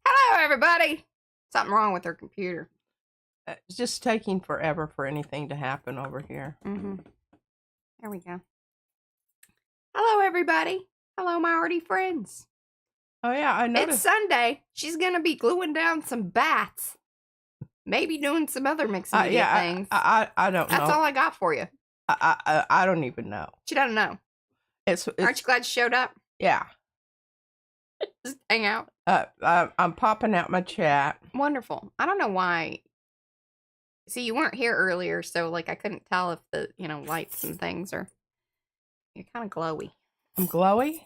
Hello, everybody. Something wrong with her computer. It's just taking forever for anything to happen over here. There we go. Hello, everybody. Hello, my Arty friends. Oh, yeah, I noticed. It's Sunday. She's going to be gluing down some bats. Maybe doing some other mixed media things. I don't know. That's all I got for you. I don't even know. She doesn't know. It's Aren't you glad she showed up? Yeah. Just hang out. I'm popping out my chat. Wonderful. I don't know why. See, you weren't here earlier, so like I couldn't tell if the lights and things are. You're kind of glowy. I'm glowy?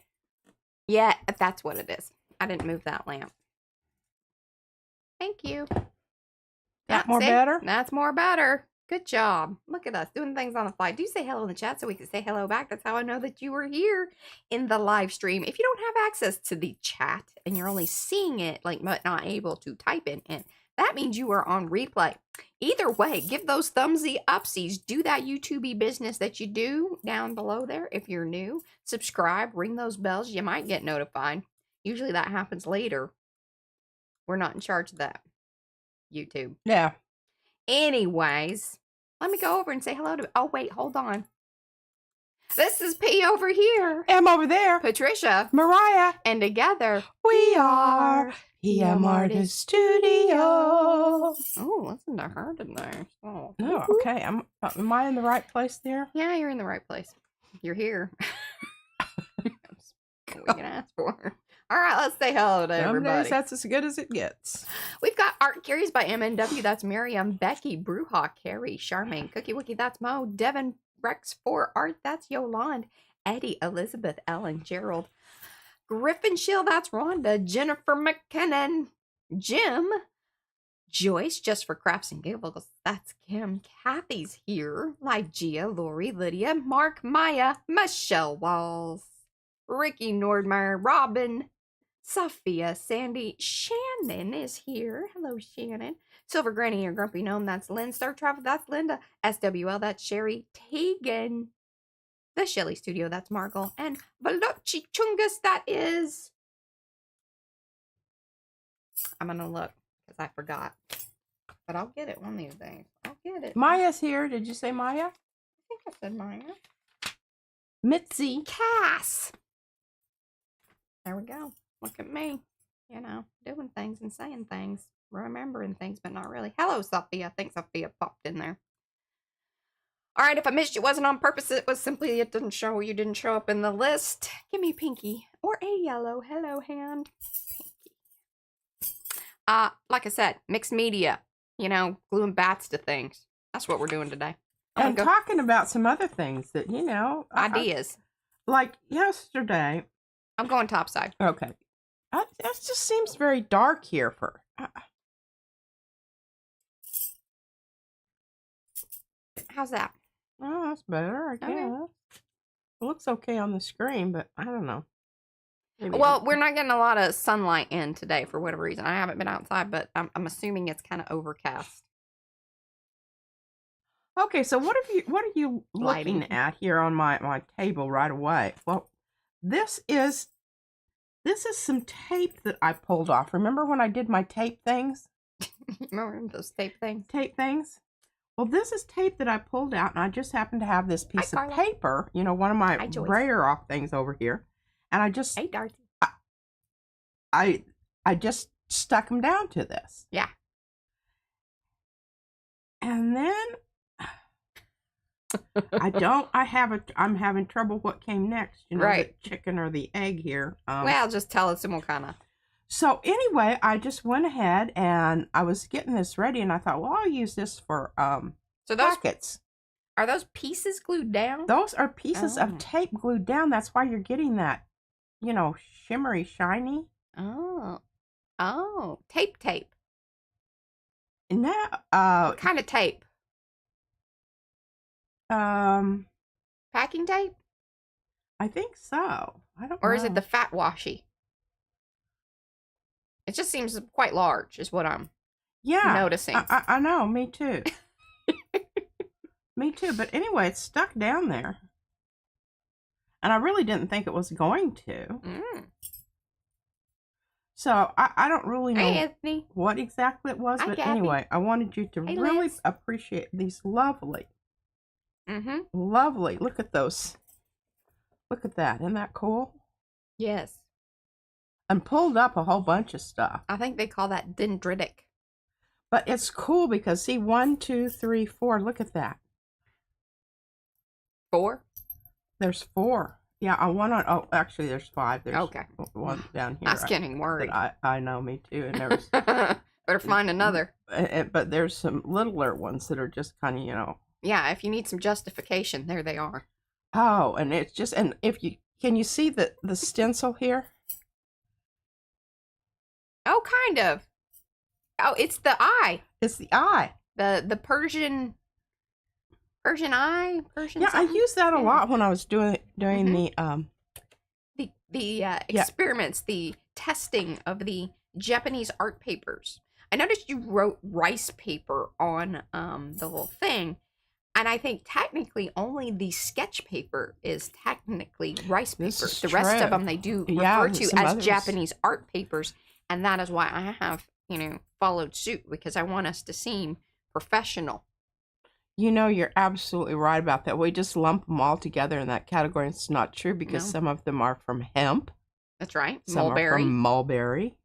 Yeah, that's what it is. I didn't move that lamp. Thank you. That more better? That's more better. Good job. Look at us doing things on the fly. Do say hello in the chat so we can say hello back. That's how I know that you were here in the live stream. If you don't have access to the chat and you're only seeing it, but not able to type it in, that means you are on replay. Either way, give those thumbsy upsies. Do that YouTubey business that you do down below there. If you're new, subscribe, ring those bells. You might get notified. Usually that happens later. We're not in charge of that. YouTube. Yeah. Anyways, let me go over and say hello to. Oh, wait, hold on. This is P over here. M over there. Patricia. Mariah. And together, we are PM Artist Studio. Oh, listen to her today. Oh, okay. Am I in the right place there? Yeah, you're in the right place. You're here. That's what we can ask for. All right, let's say hello to everybody. Some days that's as good as it gets. We've got Art Curious by MNW. That's Miriam, Becky, Brewhawk, Carrie, Charmaine, Cookie Wookie. That's Mo, Devin, Rex 4 Art. That's Yolande, Eddie, Elizabeth, Ellen, Gerald, Griffin Shield. That's Rhonda, Jennifer McKinnon, Jim, Joyce, Just for Crafts and Giggles. That's Kim. Kathy's here. Lygia, Lori, Lydia, Mark, Maya, Michelle Walls, Ricky Nordmeyer, Robin, Sophia, Sandy, Shannon is here. Hello, Shannon. Silver Granny or Grumpy Gnome, that's Lynn. Star Travel, that's Linda. SWL, that's Sherry. Tegan. The Shelly Studio, that's Margot. And Veloci Chungus, that is. I'm going to look because I forgot. But I'll get it one of these days. I'll get it. Maya's here. Did you say Maya? I think I said Maya. Mitzi. Cass. There we go. Look at me, doing things and saying things, remembering things, but not really. Hello, Sophia. I think Sophia popped in there. All right, if I missed you, it wasn't on purpose. It was simply you didn't show up in the list. Give me pinky or a yellow. Hello, hand. Pinky. Like I said, mixed media. Gluing bats to things. That's what we're doing today. And talking about some other things that, ideas. Like yesterday. I'm going topside. Okay. That just seems very dark here for. How's that? Oh, that's better, I guess. Okay. It looks okay on the screen, but I don't know. Well, we're not getting a lot of sunlight in today for whatever reason. I haven't been outside, but I'm assuming it's kind of overcast. Okay, so what are you looking at here on my table right away? Well, this is some tape that I pulled off. Remember when I did my tape things? Remember those tape things? Tape things? Well, this is tape that I pulled out, and I just happened to have this piece of paper, one of my brayer off things over here. And I just... Hey, Darcy. I just stuck them down to this. Yeah. And then... I'm having trouble what came next, right. The chicken or the egg here. Well, just tell us and we'll kind of. So anyway, I just went ahead and I was getting this ready and I thought, well, I'll use this for so those pockets. Are those pieces glued down? Those are pieces of tape glued down. That's why you're getting that, shimmery, shiny. Oh, tape. No, what kind of tape? Packing tape? I think so. I don't know. Or is it the fat washi? It just seems quite large, is what I'm noticing. I know, me too. Me too. But anyway, it's stuck down there. And I really didn't think it was going to. Mm. So I don't really know Hey, Anthony. what exactly it was. Hi, But Gabby. anyway, I wanted you to Hey, really Liz. appreciate these lovely, Mm-hmm. lovely. Look at those. Look at that. Isn't that cool? Yes. And pulled up a whole bunch of stuff. I think they call that dendritic. But it's cool because, see, 1, 2, 3, 4. Look at that. 4? There's 4. Yeah, I want on. Oh, actually, there's 5. There's Okay. one down here. I was getting worried. I know, me too. And there's Better find another. but there's some littler ones that are just kind of, Yeah, if you need some justification, there they are. Oh, and it's just, and if you can, you see the stencil here? Oh, kind of. Oh, it's the eye. It's the eye. The Persian eye. Persian. Yeah, I something? used that a lot when I was doing Mhm. the experiments, the testing of the Japanese art papers. I noticed you wrote rice paper on the little thing, and I think technically only the sketch paper is technically rice paper. This is The rest true. of them they do Yeah, refer to some as others. Japanese art papers, and that is why I have followed suit, because I want us to seem professional. You're absolutely right about that. We just lump them all together in that category. It's not true because No. some of them are from hemp. That's right. Some Mulberry. are from mulberry.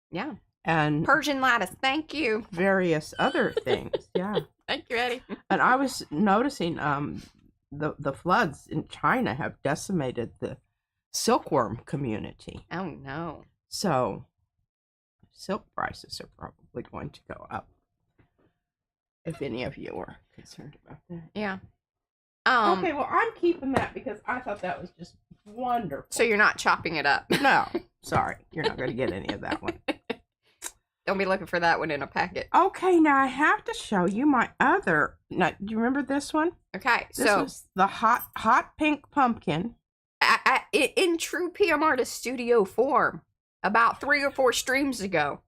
Yeah. And Persian lattice. Thank you. various other things. Yeah. Thank you, Eddie. And I was noticing the floods in China have decimated the silkworm community. Oh, no. So silk prices are probably going to go up. If any of you are concerned about that. Yeah. Okay, well, I'm keeping that because I thought that was just wonderful. So you're not chopping it up. No, sorry. You're not going to get any of that one. Don't be looking for that one in a packet. Okay, now I have to show you my other. Now, do you remember this one? Okay, This so was the hot pink pumpkin. in true PM Artist Studio form, about 3 or 4 streams ago.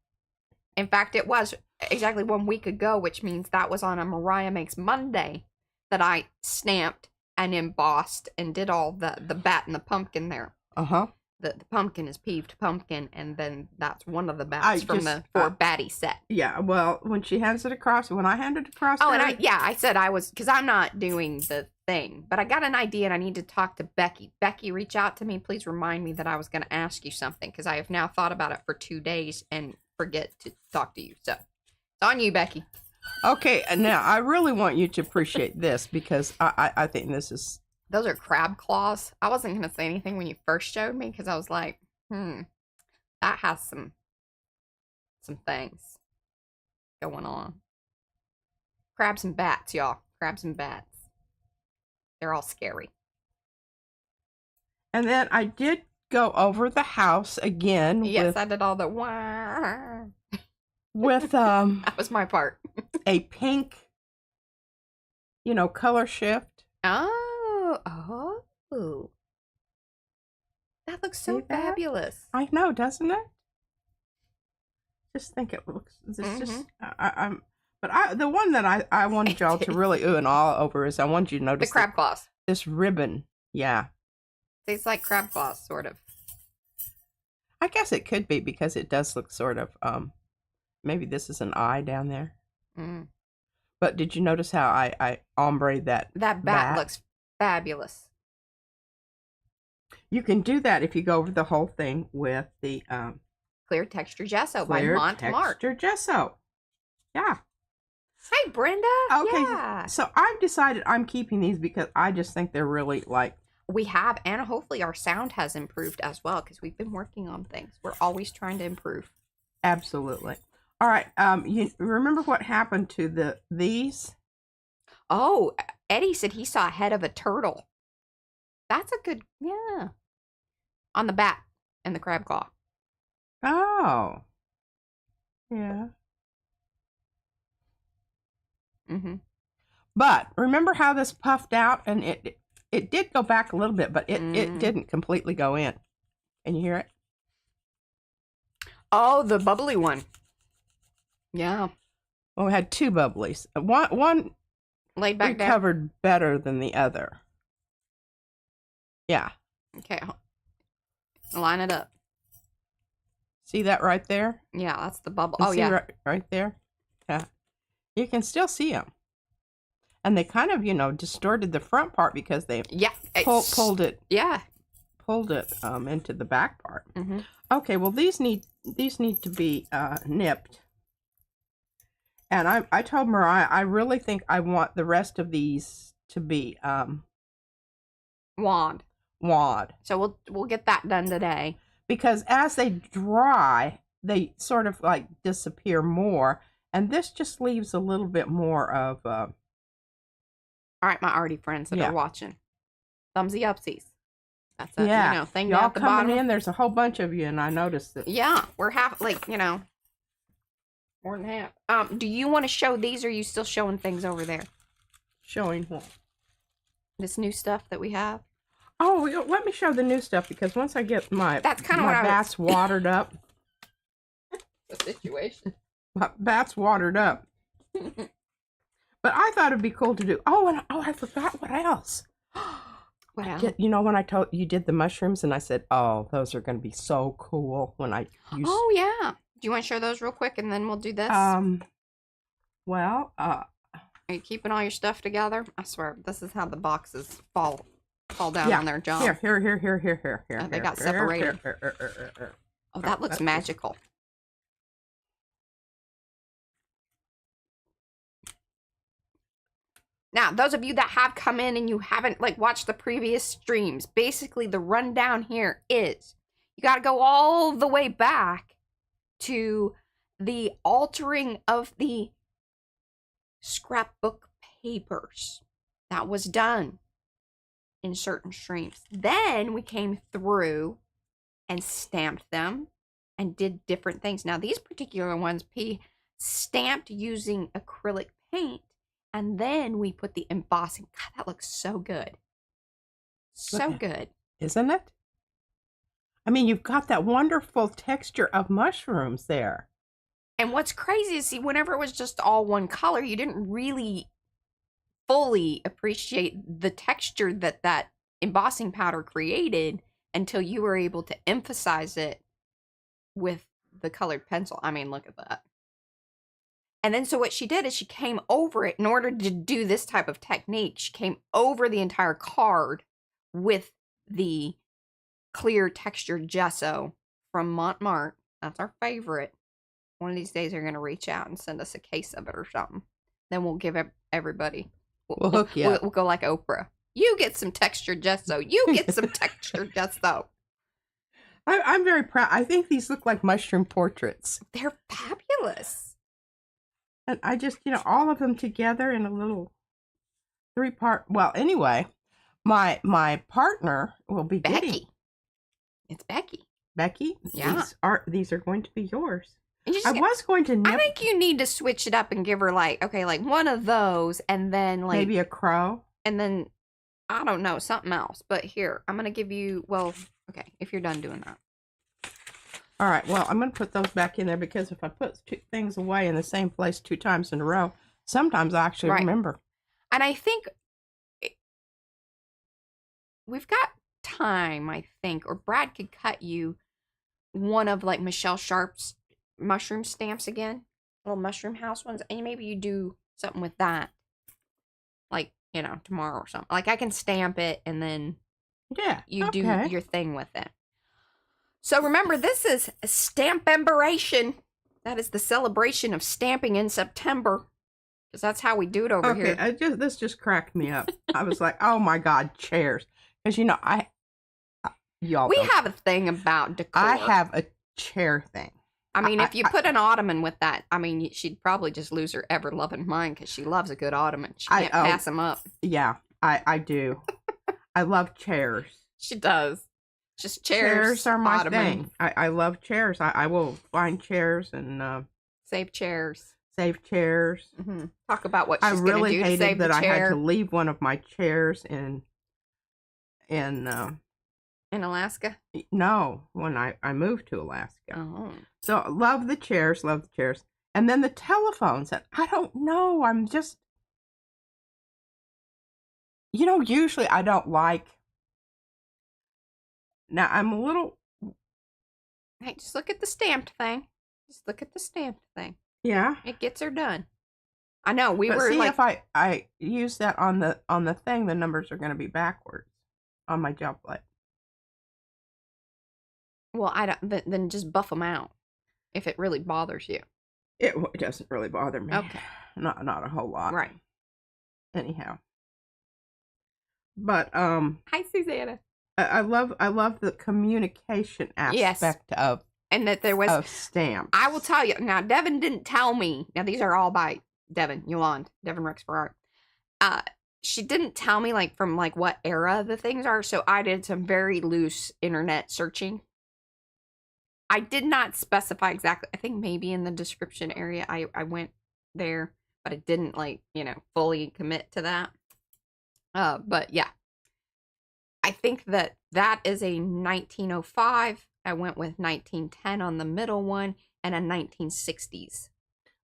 In fact, it was exactly 1 week ago, which means that was on a Mariah Makes Monday that I stamped and embossed and did all the bat and the pumpkin there. Uh-huh. The pumpkin is peeved pumpkin, and then that's one of the bats from the 4 batty set. Yeah, well, when she hands it across, when I hand it across Oh, her, and I said I was, because I'm not doing the thing, but I got an idea and I need to talk to Becky. Becky, reach out to me. Please remind me that I was going to ask you something, because I have now thought about it for 2 days and forget to talk to you. So it's on you, Becky. Okay, now I really want you to appreciate this because I think this is... Those are crab claws. I wasn't going to say anything when you first showed me, because I was like, that has some things going on. Crabs and bats, y'all. Crabs and bats. They're all scary. And then I did go over the house again Yes, I did all the wah. with That was my part. a pink, color shift. Oh. That looks so See that? fabulous. I know, doesn't it? Just think it looks. It's just the one that I wanted y'all to really ooh and ah over is I want you to The notice crab claws. this ribbon. Yeah, Tastes like crab claws, sort of. I guess it could be because it does look sort of maybe this is an eye down there. Mm. But did you notice how I ombre that? That bat looks fabulous. You can do that if you go over the whole thing with the Clear Texture Gesso by clear Montmartre. texture gesso. Yeah. Hey, Brenda. Okay. Yeah. So I've decided I'm keeping these because I just think they're really like. We have, and hopefully our sound has improved as well, because we've been working on things. We're always trying to improve. Absolutely. All right. You remember what happened to these? Oh, Eddie said he saw a head of a turtle. That's a good, yeah. On the bat and the crab claw. Oh. Yeah. Mm-hmm. But remember how this puffed out and it did go back a little bit, but it didn't completely go in. Can you hear it? Oh, the bubbly one. Yeah. Well, we had 2 bubblies. One laid back down. recovered better than the other. Yeah. Okay, line it up. See that right there? Yeah, that's the bubble. And Oh, see yeah. right there? Yeah. You can still see them. And they kind of, distorted the front part because they pulled it. Yeah. Pulled it into the back part. Mm-hmm. Okay, well these need to be nipped. And I told Mariah I really think I want the rest of these to be Wand. So we'll get that done today. Because as they dry, they sort of like disappear more, and this just leaves a little bit more of. All right, my Arty friends that are watching, thumbsy upsies. That's a thing y'all at the coming bottom. in. There's a whole bunch of you, and I noticed that. Yeah, we're half more than half. Do you want to show these, or are you still showing things over there? Showing what? This new stuff that we have. Oh, let me show the new stuff because once I get my bats watered up. The situation. My bats watered up. But I thought it'd be cool to do. Oh, I forgot what else. What else? When I told you did the mushrooms, and I said, "Oh, those are going to be so cool." When I use. Oh yeah. Do you want to show those real quick, and then we'll do this? Well, are you keeping all your stuff together? I swear, this is how the boxes fall down on their job. Here. Oh, they got separated. Oh, that looks magical. Now, those of you that have come in and you haven't watched the previous streams, basically the rundown here is you got to go all the way back to the altering of the scrapbook papers. That was done in certain streams. Then we came through and stamped them and did different things. Now, these particular ones, P stamped using acrylic paint. And then we put the embossing. God, that looks so good. So good. Isn't it? I mean, you've got that wonderful texture of mushrooms there. And what's crazy is, see, whenever it was just all one color, you didn't really fully appreciate the texture that embossing powder created until you were able to emphasize it with the colored pencil. I mean, look at that. And then so what she did is she came over it in order to do this type of technique. She came over the entire card with the clear textured gesso from Montmartre. That's our favorite. One of these days they're going to reach out and send us a case of it or something. Then we'll give everybody. We'll hook you up. We'll go like Oprah. You get some textured gesso. You get some textured gesso. I'm very proud. I think these look like mushroom portraits. They're fabulous. And I just, all of them together in a little 3-part. Well, anyway, my partner will be Becky. It's Becky. Becky? Yeah. These are going to be yours. I was going to nip. I think you need to switch it up and give her like one of those, and then maybe a crow. And then, I don't know, something else. But here, I'm going to give you, okay, if you're done doing that. All right, well, I'm going to put those back in there because if I put 2 things away in the same place 2 times in a row, sometimes I actually remember. And I think we've got time, I think, or Brad could cut you one of Michelle Sharp's mushroom stamps again, little mushroom house ones, and maybe you do something with that, tomorrow or something. I can stamp it and then you do your thing with it. So remember, this is Stampemberation. That is the celebration of stamping in September, because that's how we do it over here. Okay, this just cracked me up. I was like, oh my God, chairs. Because we have a thing about decor. I have a chair thing. I mean, if you put an ottoman with that, I mean, she'd probably just lose her ever-loving mind because she loves a good ottoman. She can't pass them up. Yeah, I do. I love chairs. She does. Just chairs. Chairs are my thing. I love chairs. I will find chairs and save chairs. Save chairs. Mm-hmm. Talk about what she's going to do to save the chair. I really hated that I had to leave one of my chairs in Alaska? No, when I moved to Alaska. Oh. So love the chairs. And then the telephones. And I don't know. Usually I don't like. Now I'm a little. Hey, just look at the stamped thing. Just look at the stamped thing. Yeah. It gets her done. I know we But were see, like, if I use that on the thing, the numbers are going to be backwards on my gel plate. well, I don't. Then just buff them out if it really bothers you. It doesn't really bother me. Okay. Not a whole lot. Right. Anyhow. But Hi, Susanna. I love the communication aspect of and that there was stamps. I will tell you now. Devin didn't tell me. Now these are all by Devin Yolande, Devin Rex for Art. She didn't tell me like from like what era the things are, so I did some very loose internet searching. I did not specify exactly. I think maybe in the description area I went there, but I didn't like, fully commit to that. But yeah. I think that is a 1905. I went with 1910 on the middle one and a 1960s.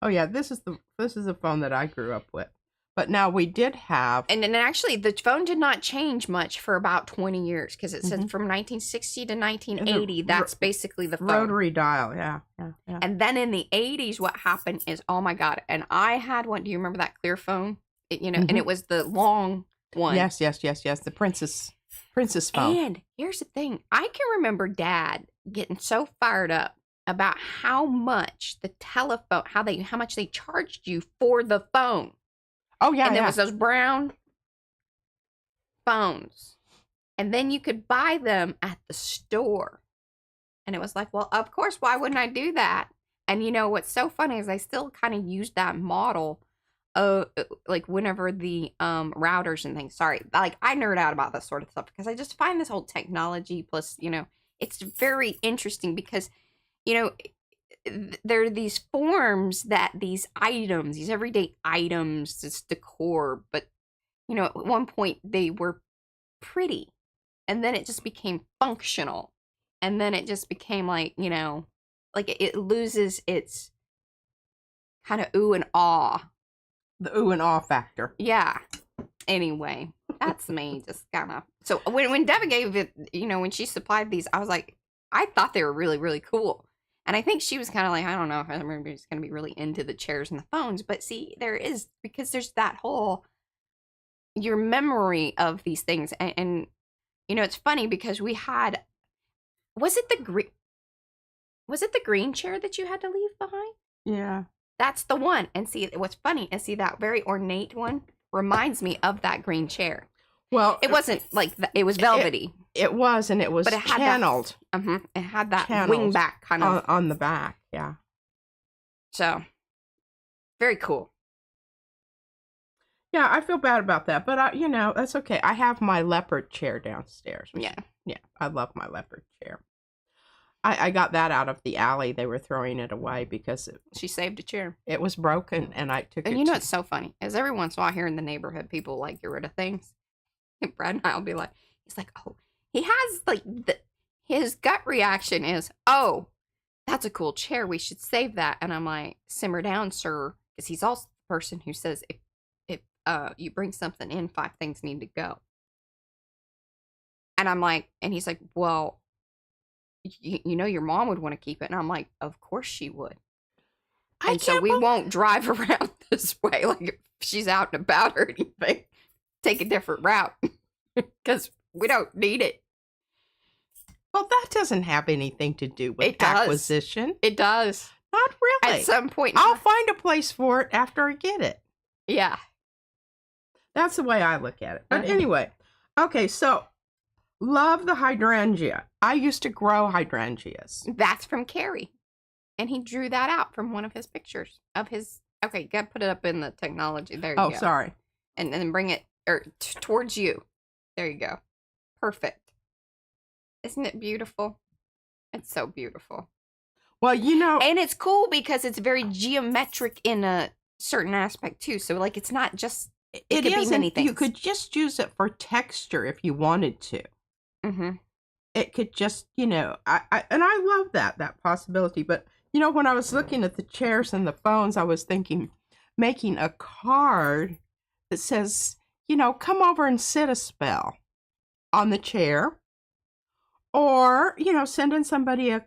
Oh yeah, this is a phone that I grew up with. But now we did have, and then actually the phone did not change much for about 20 years because it says from 1960 to 1980. That's basically the phone. Rotary dial, yeah. And then in the 80s, what happened is, oh my god! And I had one. Do you remember that clear phone? And it was the long one. Yes. The princess phone. And here's the thing: I can remember Dad getting so fired up about how much the telephone, how much they charged you for the phone. Oh, yeah, and there was those brown phones. And then you could buy them at the store. And it was like, well, of course, why wouldn't I do that? And what's so funny is I still kind of use that model of, like, whenever the routers and things. Sorry, like, I nerd out about this sort of stuff because I just find this whole technology plus, it's very interesting because, there are these forms that these items, these everyday items, this decor, but, at one point they were pretty. And then it just became functional. And then it just became like, like it loses its kind of ooh and ah. The ooh and ah factor. Yeah. Anyway, that's me just kind of. So when Devin gave it, when she supplied these, I was like, I thought they were really, really cool. And I think she was kind of like, I don't know if everybody's going to be really into the chairs and the phones. But see, because there's that whole, your memory of these things. And it's funny because we had, was it the green chair that you had to leave behind? Yeah. That's the one. And see, what's funny is, see, that very ornate one reminds me of that green chair. Well, it wasn't like it was velvety. It was, and it was channeled. It had that wing back kind of on the back. Yeah. So, very cool. Yeah, I feel bad about that, but that's okay. I have my leopard chair downstairs. Yeah, I love my leopard chair. I got that out of the alley. They were throwing it away because she saved a chair. It was broken, and I took it. And it's so funny. As every once in a while here in the neighborhood, people like get rid of things. And Brad and I'll be like, he's like, oh, he has like his gut reaction is, oh, that's a cool chair. We should save that. And I'm like, simmer down, sir, because he's also the person who says if you bring something in, 5 things need to go. And I'm like, and he's like, well, your mom would want to keep it. And I'm like, of course she would. And so we won't drive around this way like if she's out and about or anything. Take a different route because we don't need it. Well, that doesn't have anything to do with acquisition. It does. Not really. At some point. I'll find a place for it after I get it. Yeah. That's the way I look at it. But anyway, okay, so love the hydrangea. I used to grow hydrangeas. That's from Carrie. And he drew that out from one of his pictures of his. Okay, gotta put it up in the technology. There you go. Oh, sorry. And then bring it towards you. There you go. Perfect. Isn't it beautiful? It's so beautiful. Well, and it's cool because it's very geometric in a certain aspect too. So like, it's not just it could be many things. You could just use it for texture if you wanted to. Mm-hmm. It could just, I love that possibility. But when I was looking at the chairs and the phones, I was thinking making a card that says, come over and sit a spell on the chair, or, sending somebody a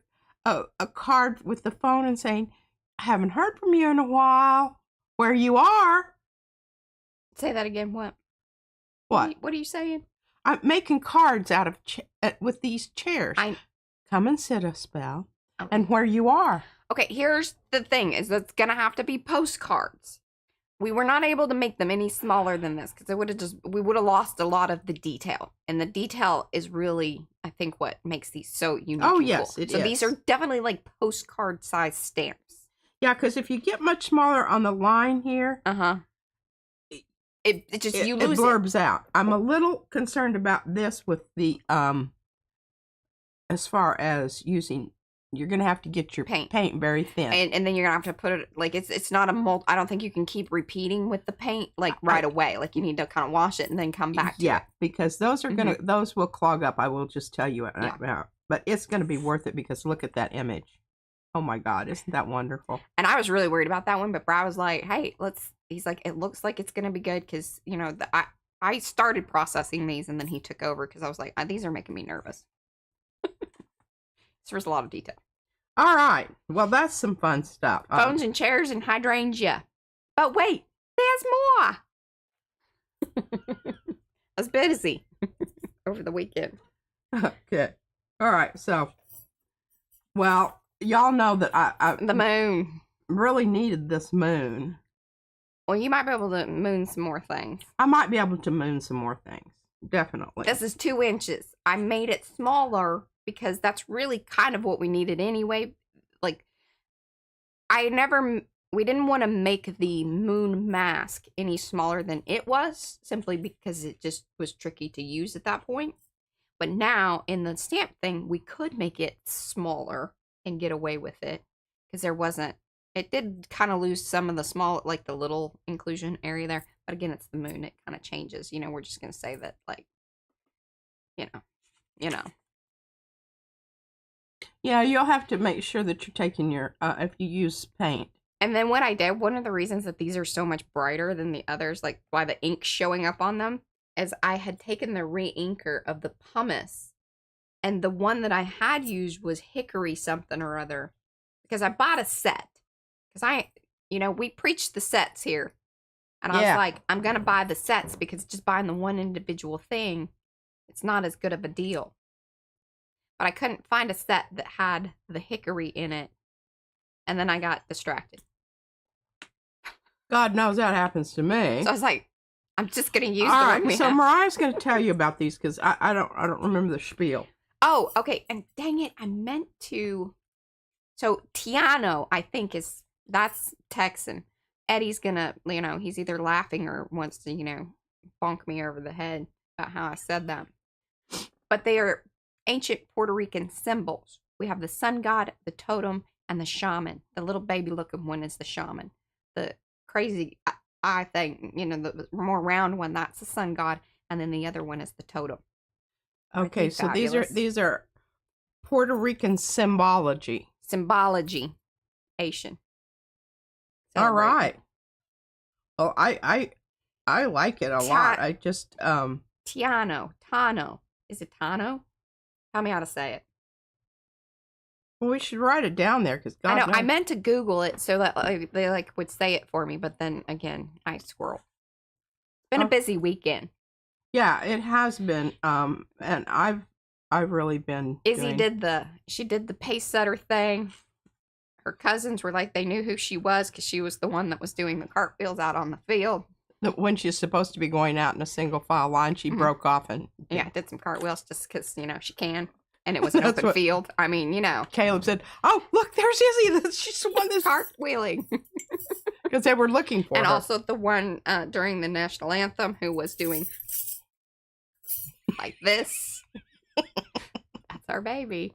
card with the phone and saying, I haven't heard from you in a while. Where you are? Say that again. What? What are you saying? I'm making cards out of with these chairs. Come and sit a spell, and where you are. Okay, here's the thing: is that's gonna have to be postcards. We were not able to make them any smaller than this because we would have lost a lot of the detail, and the detail is really, I think, what makes these so unique. Oh, and yes, cool. it So is. these are definitely like postcard size stamps. Yeah, because if you get much smaller on the line here, it just you lose it blurbs out. I'm a little concerned about this with the as far as using. You're gonna have to get your paint very thin, and then you're gonna have to put it like it's not a mold. I don't think you can keep repeating with the paint like right away. Like you need to kind of wash it and then come back to it. Because those are those will clog up. I will just tell you about. But it's gonna be worth it because look at that image. Oh my God, isn't that wonderful? And I was really worried about that one, but Brad was like, "Hey, he's like, it looks like it's gonna be good because I started processing these and then he took over because I was like, these are making me nervous." So there's a lot of detail. All right. Well, that's some fun stuff. Phones and chairs and hydrangea. But wait, there's more. I was busy over the weekend. Okay. All right. So, well, y'all know that I the moon really needed this moon. Well, you might be able to moon some more things. I might be able to moon some more things. Definitely. This is 2 inches. I made it smaller because that's really kind of what we needed anyway. Like, we didn't want to make the moon mask any smaller than it was, simply because it just was tricky to use at that point. But now, in the stamp thing, we could make it smaller and get away with it, because it did kind of lose some of the small, like the little inclusion area there. But again, it's the moon. It kind of changes. We're just going to say that, like, you know. Yeah, you'll have to make sure that you're taking your, if you use paint. And then what I did, one of the reasons that these are so much brighter than the others, like why the ink's showing up on them, is I had taken the re-inker of the pumice, and the one that I had used was hickory something or other, because I bought a set. Because we preach the sets here. And I was like, I'm going to buy the sets because just buying the one individual thing, it's not as good of a deal. But I couldn't find a set that had the hickory in it. And then I got distracted. God knows that happens to me. So I was like, I'm just going to use All the right, one we so have. Mariah's going to tell you about these because I don't remember the spiel. Oh, okay. And dang it, I meant to. So Tiano, I think that's Texan. Eddie's gonna, he's either laughing or wants to, bonk me over the head about how I said that. But they are ancient Puerto Rican symbols. We have the sun god, the totem, and the shaman. The little baby looking one is the shaman. The crazy eye thing, the more round one, that's the sun god, and then the other one is the totem. Okay, so these are Puerto Rican symbology. Symbology. Asian. All right. Well, I like it a lot. I just Tano. Is it Tano? Tell me how to say it. Well, we should write it down there because God knows. I meant to Google it so that they would say it for me, but then again, I squirrel. It's been a busy weekend. Yeah, it has been. And I've really been. Izzy did the pace setter thing. Her cousins were like, they knew who she was because she was the one that was doing the cartwheels out on the field. When she's supposed to be going out in a single file line, she broke off and did some cartwheels just because she can, and it was an open field. I mean, Caleb said, "Oh, look, there's Izzy. She's the one that's cartwheeling," because they were looking for her. And also the one during the national anthem who was doing like this. That's our baby,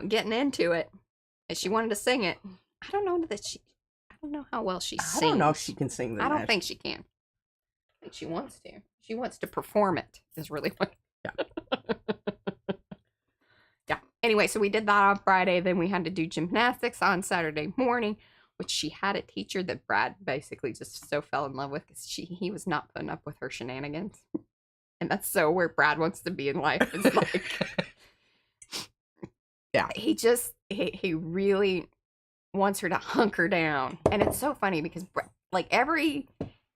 getting into it. And she wanted to sing it. I don't know how well she sings. I don't know if she can sing the I don't think she can. I think she wants to. She wants to perform it, is really what. Yeah. Yeah. Anyway, so we did that on Friday. Then we had to do gymnastics on Saturday morning. which she had a teacher that Brad basically just so fell in love with because he was not putting up with her shenanigans. And that's so where Brad wants to be in life. It's like, yeah, he really wants her to hunker down. And it's so funny because like every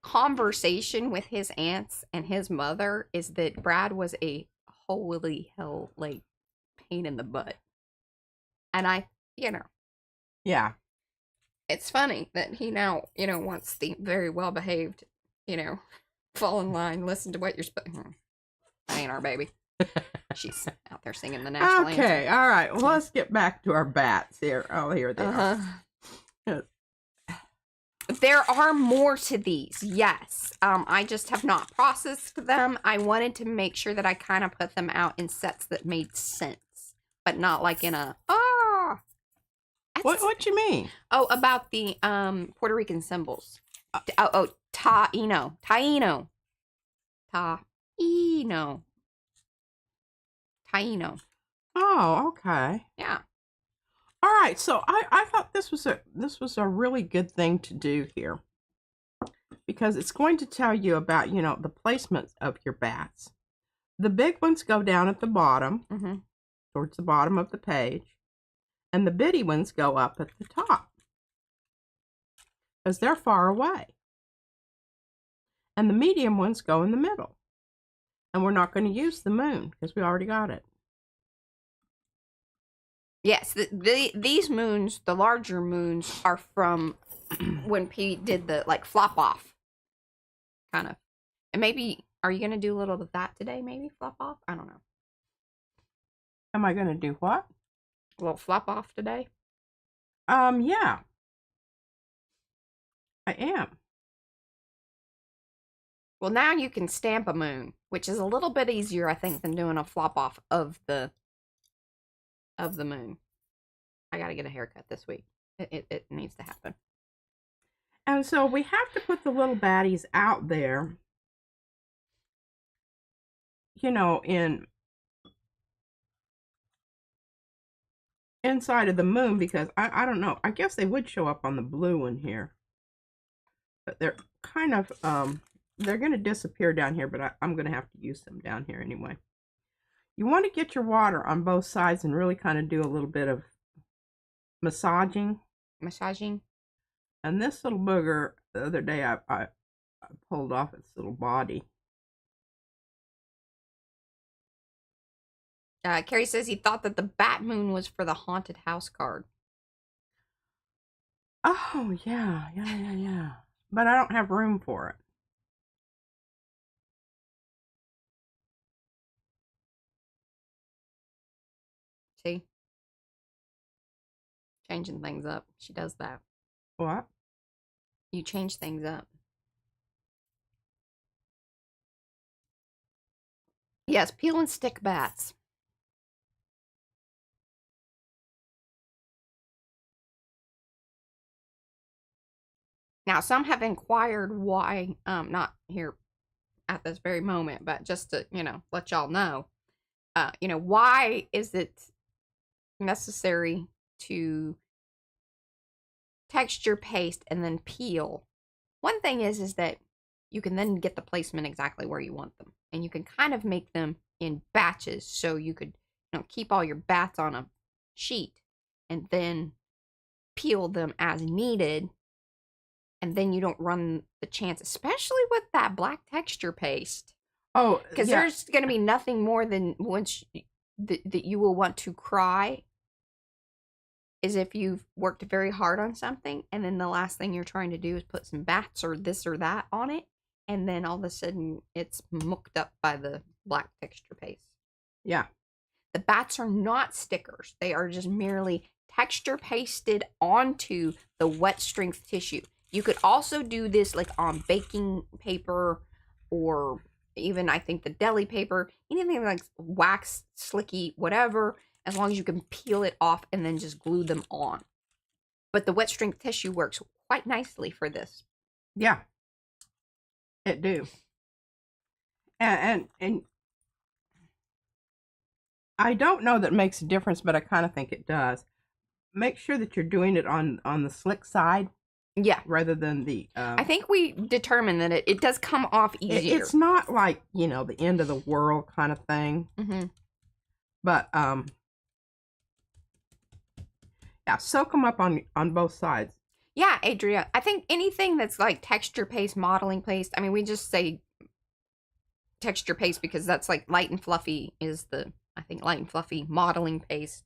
conversation with his aunts and his mother is that Brad was a holy hell like pain in the butt. And yeah, it's funny that he now, wants the very well behaved, fall in line, listen to what you're that ain't our baby. She's out there singing the national anthem. Okay, all right. Well, let's get back to our bats here. Oh, here they are. There are more to these, yes. I just have not processed them. I wanted to make sure that I kind of put them out in sets that made sense, but not like in a What you mean? Oh, about the Puerto Rican symbols. Taino. Oh, okay. Yeah. All right. So I thought this was a really good thing to do here, because it's going to tell you about the placement of your bats. The big ones go down at the bottom, towards the bottom of the page, and the bitty ones go up at the top because they're far away. And the medium ones go in the middle. And we're not going to use the moon because we already got it. Yes, these moons, the larger moons, are from when Pete did the like flop off, kind of. And maybe, are you going to do a little of that today? Maybe flop off? I don't know. Am I going to do what? A little flop off today? Yeah. I am. Well, now you can stamp a moon, which is a little bit easier, I think, than doing a flop off of the moon. I got to get a haircut this week. It needs to happen. And so we have to put the little baddies out there, inside of the moon, because I don't know. I guess they would show up on the blue one here. But they're kind of, they're going to disappear down here, but I'm going to have to use them down here anyway. You want to get your water on both sides and really kind of do a little bit of massaging. And this little booger, the other day I pulled off its little body. Carrie says he thought that the bat moon was for the haunted house card. Oh, yeah. But I don't have room for it. See? Changing things up. She does that. What? You change things up. Yes, peel and stick bats. Now, some have inquired why, not here at this very moment, but just to, let y'all know, why is it necessary to texture paste and then peel? One thing is that you can then get the placement exactly where you want them. And you can kind of make them in batches. So you could, keep all your bats on a sheet and then peel them as needed. And then you don't run the chance, especially with that black texture paste. Oh, because there's going to be nothing more than once that you will want to cry is if you've worked very hard on something and then the last thing you're trying to do is put some bats or this or that on it, and then all of a sudden it's mucked up by the black texture paste. Yeah. The bats are not stickers. They are just merely texture pasted onto the wet strength tissue. You could also do this like on baking paper or even I think the deli paper, anything like wax, slicky, whatever, as long as you can peel it off and then just glue them on. But the wet strength tissue works quite nicely for this. Yeah, it do. And I don't know that it makes a difference, but I kind of think it does. make sure that you're doing it on the slick side Yeah. rather than the. I think we determined that it does come off easier. It's not like, you know, the end of the world kind of thing. Mm-hmm. But yeah, soak them up on both sides. Yeah, Adria. I think anything that's like texture paste, modeling paste. I mean, we just say texture paste because that's like light and fluffy is the, I think, light and fluffy modeling paste.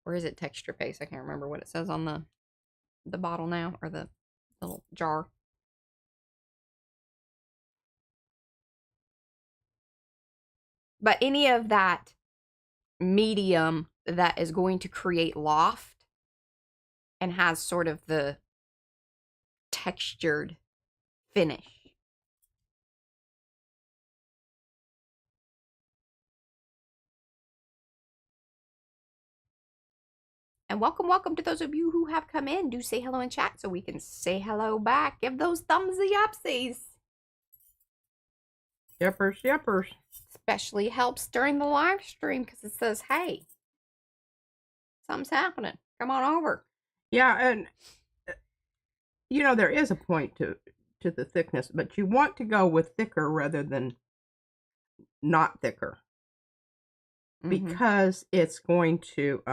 Or is it texture paste? I can't remember what it says on the bottle now, or the little jar. But any of that medium that is going to create loft and has sort of the textured finish. And welcome to those of you who have come in. Do say hello in chat so we can say hello back. Give those thumbsy upsies. Yippers, yippers. Especially helps during the live stream because it says, hey, something's happening. Come on over. Yeah, and you know, there is a point to the thickness, but you want to go with thicker rather than not thicker. Mm-hmm. Because it's going to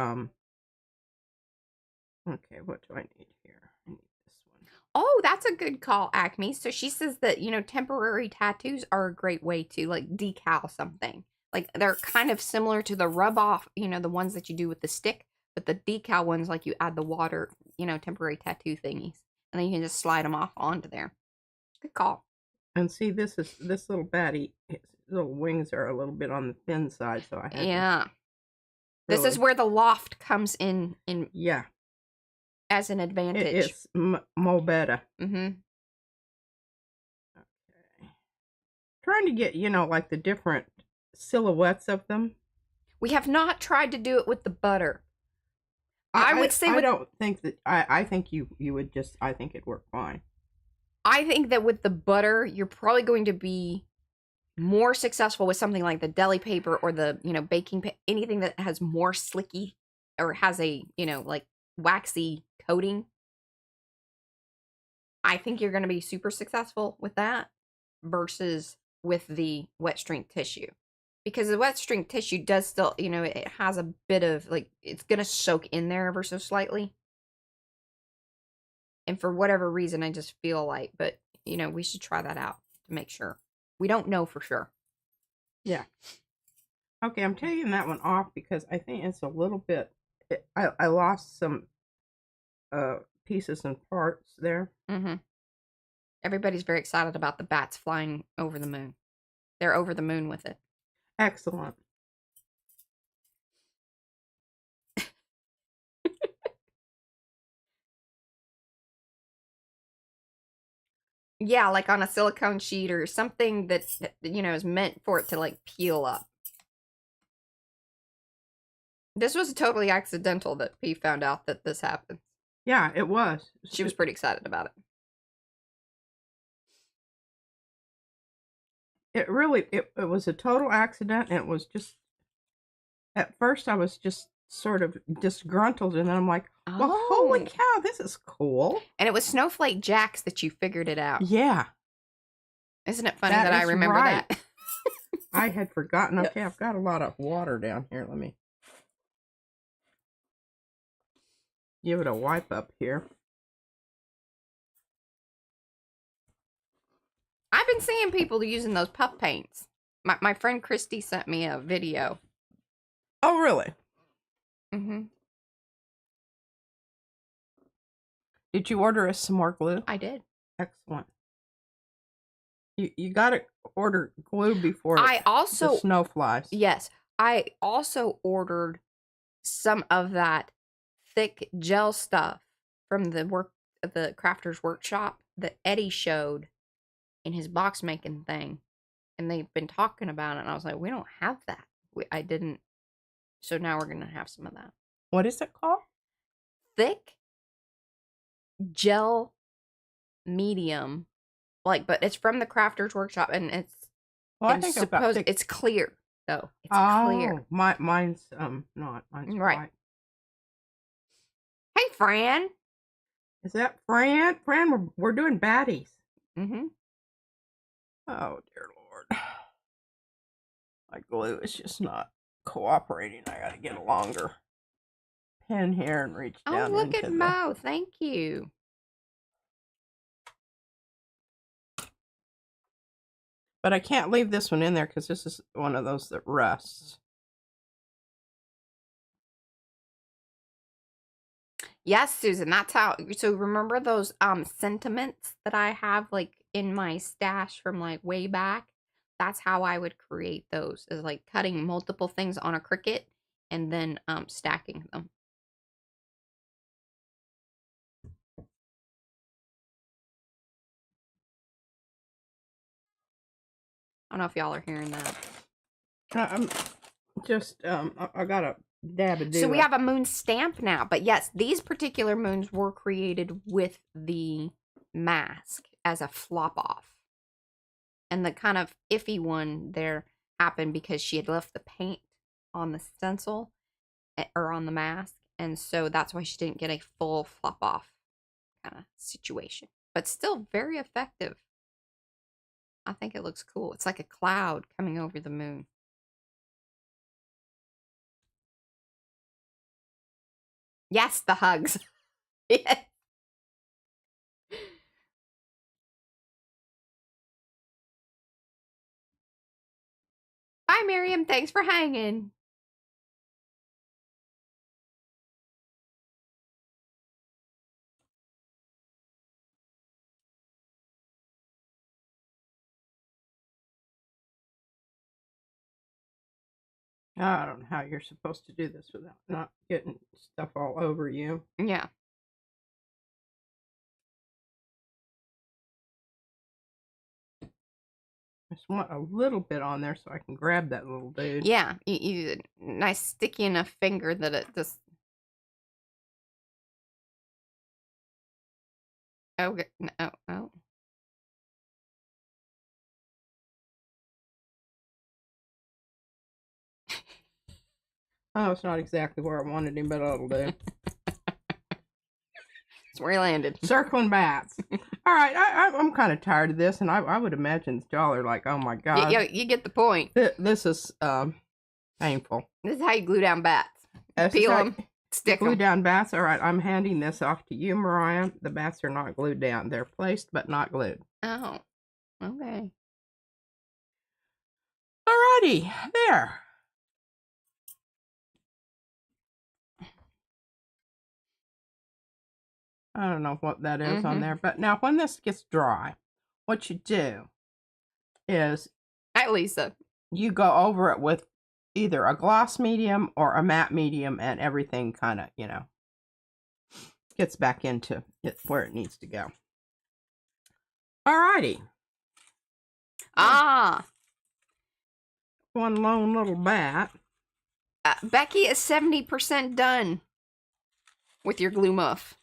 okay, what do I need here? I need this one. Oh, that's a good call, Acme. So she says that, you know, temporary tattoos are a great way to like decal something. Like they're kind of similar to the rub off, you know, the ones that you do with the stick, but the decal ones, like you add the water, you know, temporary tattoo thingies, and then you can just slide them off onto there. Good call. And see, this little batty, his little wings are a little bit on the thin side, so I have Yeah. Really, this is where the loft comes in yeah, as an advantage. It's more better. Mm-hmm. Okay. Trying to get, you know, like the different silhouettes of them. We have not tried to do it with the butter. I would say I don't think that I think you would just, I think it'd work fine. I think that with the butter, you're probably going to be more successful with something like the deli paper or the, you know, baking anything that has more slicky or has a, you know, like waxy coating. I think you're going to be super successful with that versus with the wet shrink tissue. Because the wet shrink tissue does still, you know, it has a bit of, like, it's going to soak in there ever so slightly. And for whatever reason, I just feel like, but, you know, we should try that out to make sure. We don't know for sure. Yeah. Okay, I'm taking that one off because I think it's a little bit, I lost some pieces and parts there. Mm-hmm. Everybody's very excited about the bats flying over the moon. They're over the moon with it. Excellent. Yeah, like on a silicone sheet or something that, you know, is meant for it to, like, peel up. This was totally accidental that P found out that this happened. Yeah, it was. She was pretty excited about it. It really, it was a total accident, and it was just, at first I was just sort of disgruntled, and then I'm like, well, holy cow, this is cool. And it was Snowflake Jacks that you figured it out. Yeah. Isn't it funny that I remember that? I had forgotten. Okay, I've got a lot of water down here. Let me give it a wipe up here. I've been seeing people using those puff paints. My friend Christy sent me a video. Oh, really? Mm-hmm. Did you order us some more glue? I did. Excellent. You got to order glue before the snow flies. Yes. I also ordered some of that thick gel stuff from the crafter's workshop that Eddie showed in his box making thing, and they've been talking about it, and I was like, we don't have that. I didn't, so now we're gonna have some of that. What is it called? Thick gel medium, like, but it's from the crafter's workshop, and it's, well, I think it's clear though. It's clear. Mine's not. Mine's right. white. Hey, Fran. Is that Fran? Fran, we're doing baddies. Mm-hmm. Oh, dear Lord. My glue is just not cooperating. I gotta get a longer pin here and reach Oh, down look into at the... Mo. Thank you. But I can't leave this one in there because this is one of those that rusts. Yes, Susan, that's how. So remember those sentiments that I have like in my stash from like way back? That's how I would create those, is like cutting multiple things on a Cricut and then stacking them. I don't know if y'all are hearing that. I'm just I gotta dab a do. So we have a moon stamp now, but yes, these particular moons were created with the mask as a flop off. And the kind of iffy one there happened because she had left the paint on the stencil or on the mask, and so that's why she didn't get a full flop off kind of situation. But still very effective. I think it looks cool. It's like a cloud coming over the moon. Yes, the hugs. Yes. Bye, Miriam. Thanks for hanging. I don't know how you're supposed to do this without not getting stuff all over you. Yeah. I just want a little bit on there so I can grab that little dude. Yeah. You nice sticky enough finger that it just. Oh, no. Oh. Oh, it's not exactly where I wanted him, but it'll do. That's where he landed. Circling bats. All right, I'm kind of tired of this, and I would imagine y'all are like, oh my god. You get the point. This is painful. This is how you glue down bats. This Peel them, stick glue them. down bats. All right, I'm handing this off to you, Mariah. The bats are not glued down. They're placed, but not glued. Oh, okay. Alrighty, there. I don't know what that is on there, but now when this gets dry, what you do is Hi, Lisa. you go over it with either a gloss medium or a matte medium, and everything kind of, you know, gets back into it where it needs to go. Alrighty. Ah. One lone little bat. Becky is 70% done with your glue muff.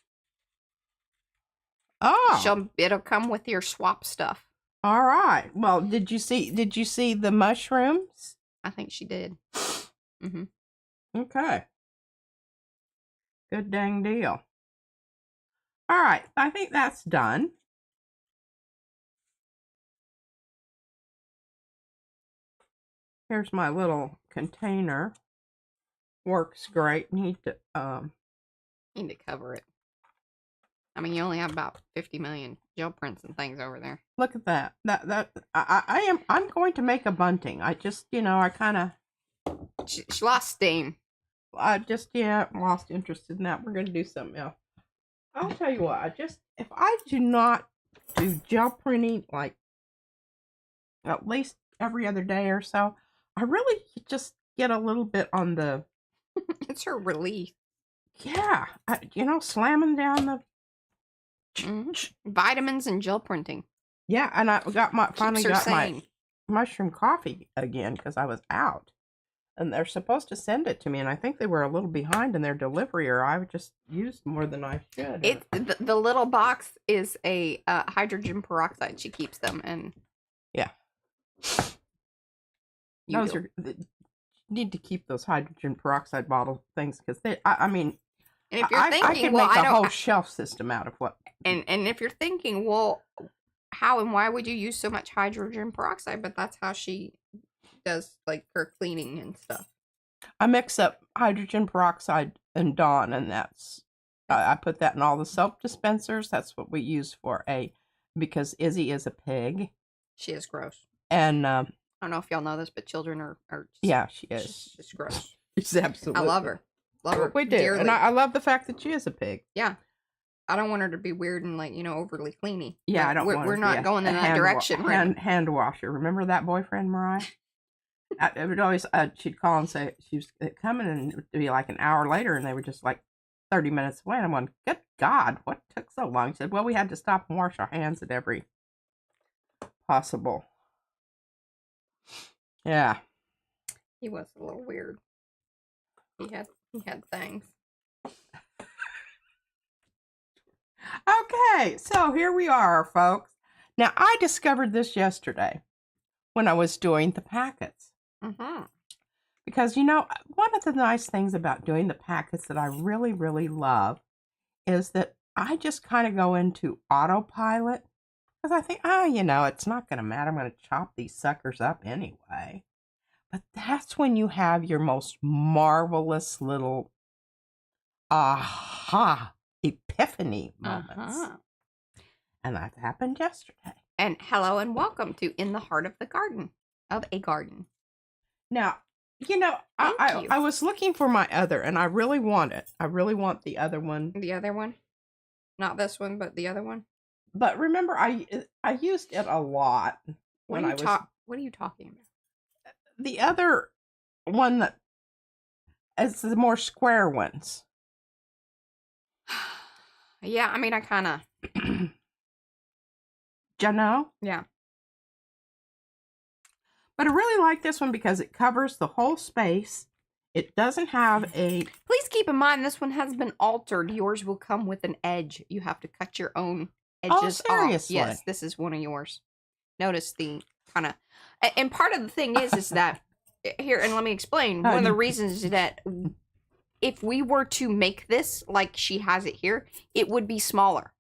Oh. It'll come with your swap stuff. All right. Well, did you see the mushrooms? I think she did. Mm-hmm. Okay. Good dang deal. All right. I think that's done. Here's my little container. Works great. Need to cover it. I mean, you only have about 50 million gel prints and things over there. Look at that. I'm going to make a bunting. I just, you know, I kind of She lost steam. I just lost interest in that. We're going to do something else. I'll tell you what. If I do not do gel printing like at least every other day or so, I really just get a little bit on the. It's her relief. Yeah, you know, slamming down the. Vitamins and gel printing. Yeah, and I finally got my mushroom coffee again because I was out, and they're supposed to send it to me, and I think they were a little behind in their delivery, or I just used more than I should. The little box is a hydrogen peroxide. She keeps them, and yeah, you need to keep those hydrogen peroxide bottle things because I mean, And if you're I thinking, can well, make I a don't, whole shelf system out of what. and if you're thinking, well, how and why would you use so much hydrogen peroxide? But that's how she does like her cleaning and stuff. I mix up hydrogen peroxide and Dawn, and that's I put that in all the soap dispensers. That's what we use for because Izzy is a pig. She is gross. And I don't know if y'all know this, but children are yeah, she is. She's just gross. She's absolutely. I love her. Love her. We do, dearly. and I love the fact that she is a pig. Yeah. I don't want her to be weird and overly cleany. Yeah, I don't. We're not going in that direction. Hand washer. Remember that boyfriend, Mariah? It would always. She'd call and say she was coming, and it would be like an hour later, and they were just like 30 minutes away. And I'm going, good God, what took so long? She said, well, we had to stop and wash our hands at every possible. Yeah. He was a little weird. He had things. Okay, so here we are, folks. Now, I discovered this yesterday when I was doing the packets. Mm-hmm. Because, one of the nice things about doing the packets that I really, really love is that I just kind of go into autopilot. Because I think, it's not going to matter. I'm going to chop these suckers up anyway. But that's when you have your most marvelous little aha epiphany moments. And that happened yesterday. And hello and welcome to In the Heart of the Garden, of a garden. Now, I was looking for my other, and I really want it. I really want the other one. The other one? Not this one, but the other one? But remember, I used it a lot What are you talking about? The other one that is the more square ones. Yeah, I mean, I kind of... Yeah. But I really like this one because it covers the whole space. It doesn't have a... Please keep in mind, this one has been altered. Yours will come with an edge. You have to cut your own edges off. Yes, this is one of yours. Notice the kind of... And part of the thing is that... Here, and let me explain. One of the reasons that if we were to make this like she has it here, it would be smaller.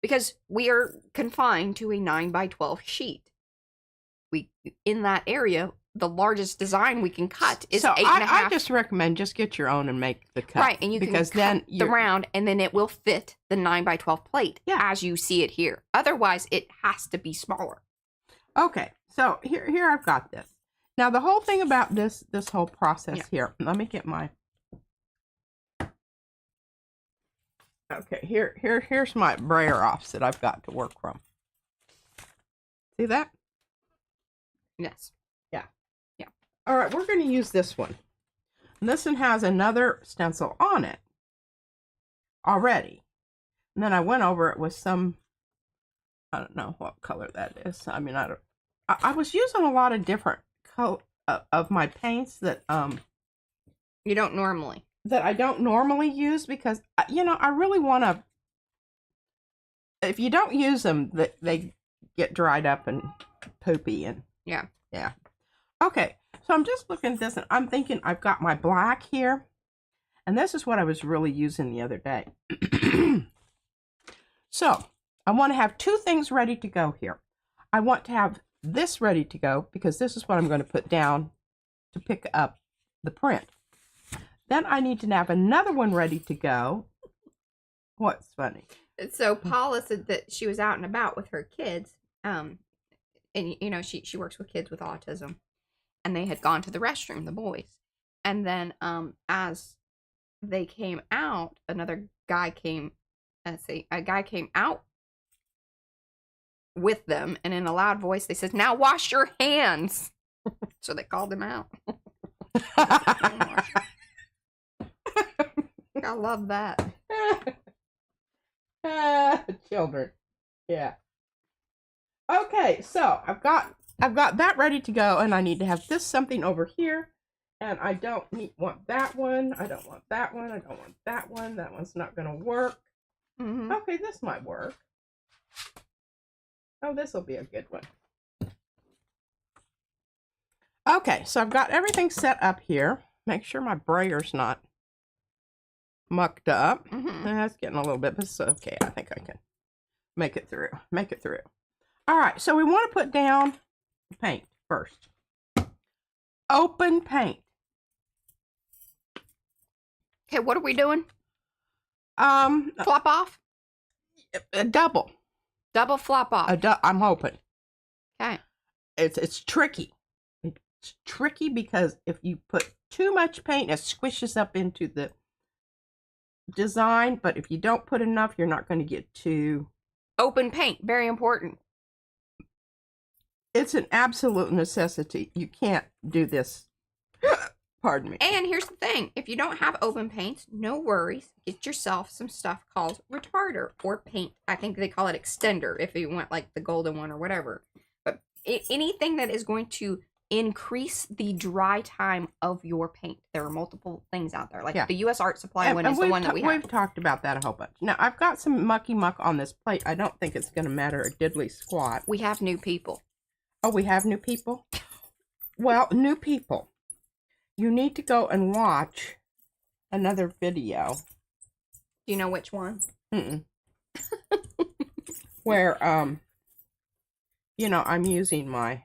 Because we are confined to a 9x12 sheet. In that area, the largest design we can cut is 8.5. I just recommend just get your own and make the cut. Right, and you can cut the round, and then it will fit the 9x12 plate as you see it here. Otherwise, it has to be smaller. Okay, so here I've got this. Now, the whole thing about this whole process here, let me get my... Okay, here's my brayer offs that I've got to work from. See that? Yes. Yeah. All right, we're going to use this one. And this one has another stencil on it already. And then I went over it with some, I don't know what color that is. I mean, I was using a lot of different of my paints that you don't normally. That I don't normally use because, I really want to, if you don't use them, they get dried up and poopy and... Yeah. Okay, so I'm just looking at this and I'm thinking I've got my black here. And this is what I was really using the other day. So, I want to have two things ready to go here. I want to have this ready to go because this is what I'm going to put down to pick up the print. Then I need to have another one ready to go. What's funny? So Paula said that she was out and about with her kids. And she works with kids with autism, and they had gone to the restroom, the boys. And then as they came out, a guy came out with them, and in a loud voice they said, "Now wash your hands." So they called him out. I love that. Children. Yeah. Okay, so I've got that ready to go, and I need to have this something over here, and I don't want that one. I don't want that one. I don't want that one. That one's not going to work. Mm-hmm. Okay, this might work. Oh, this will be a good one. Okay, so I've got everything set up here. Make sure my brayer's not mucked up. Mm-hmm. That's getting a little bit, but it's okay. I think I can make it through. Make it through. All right, so we want to put down paint first. Open paint. Okay, what are we doing? Um, Flop off? a double. Double flop off. I'm hoping. Okay. It's tricky. It's tricky because if you put too much paint, it squishes up into the design. But if you don't put enough, you're not going to get too... Open paint, very important. It's an absolute necessity. You can't do this. Pardon me. And here's the thing. If you don't have open paints, no worries. Get yourself some stuff called retarder or paint. I think they call it extender if you want like the golden one or whatever. But anything that is going to increase the dry time of your paint. There are multiple things out there. Like the U.S. Art Supply one is the one that we have. We've talked about that a whole bunch. Now, I've got some mucky muck on this plate. I don't think it's going to matter a diddly squat. We have new people. Oh, we have new people? Well, new people. You need to go and watch another video. Do you know which one? Where, you know, I'm using my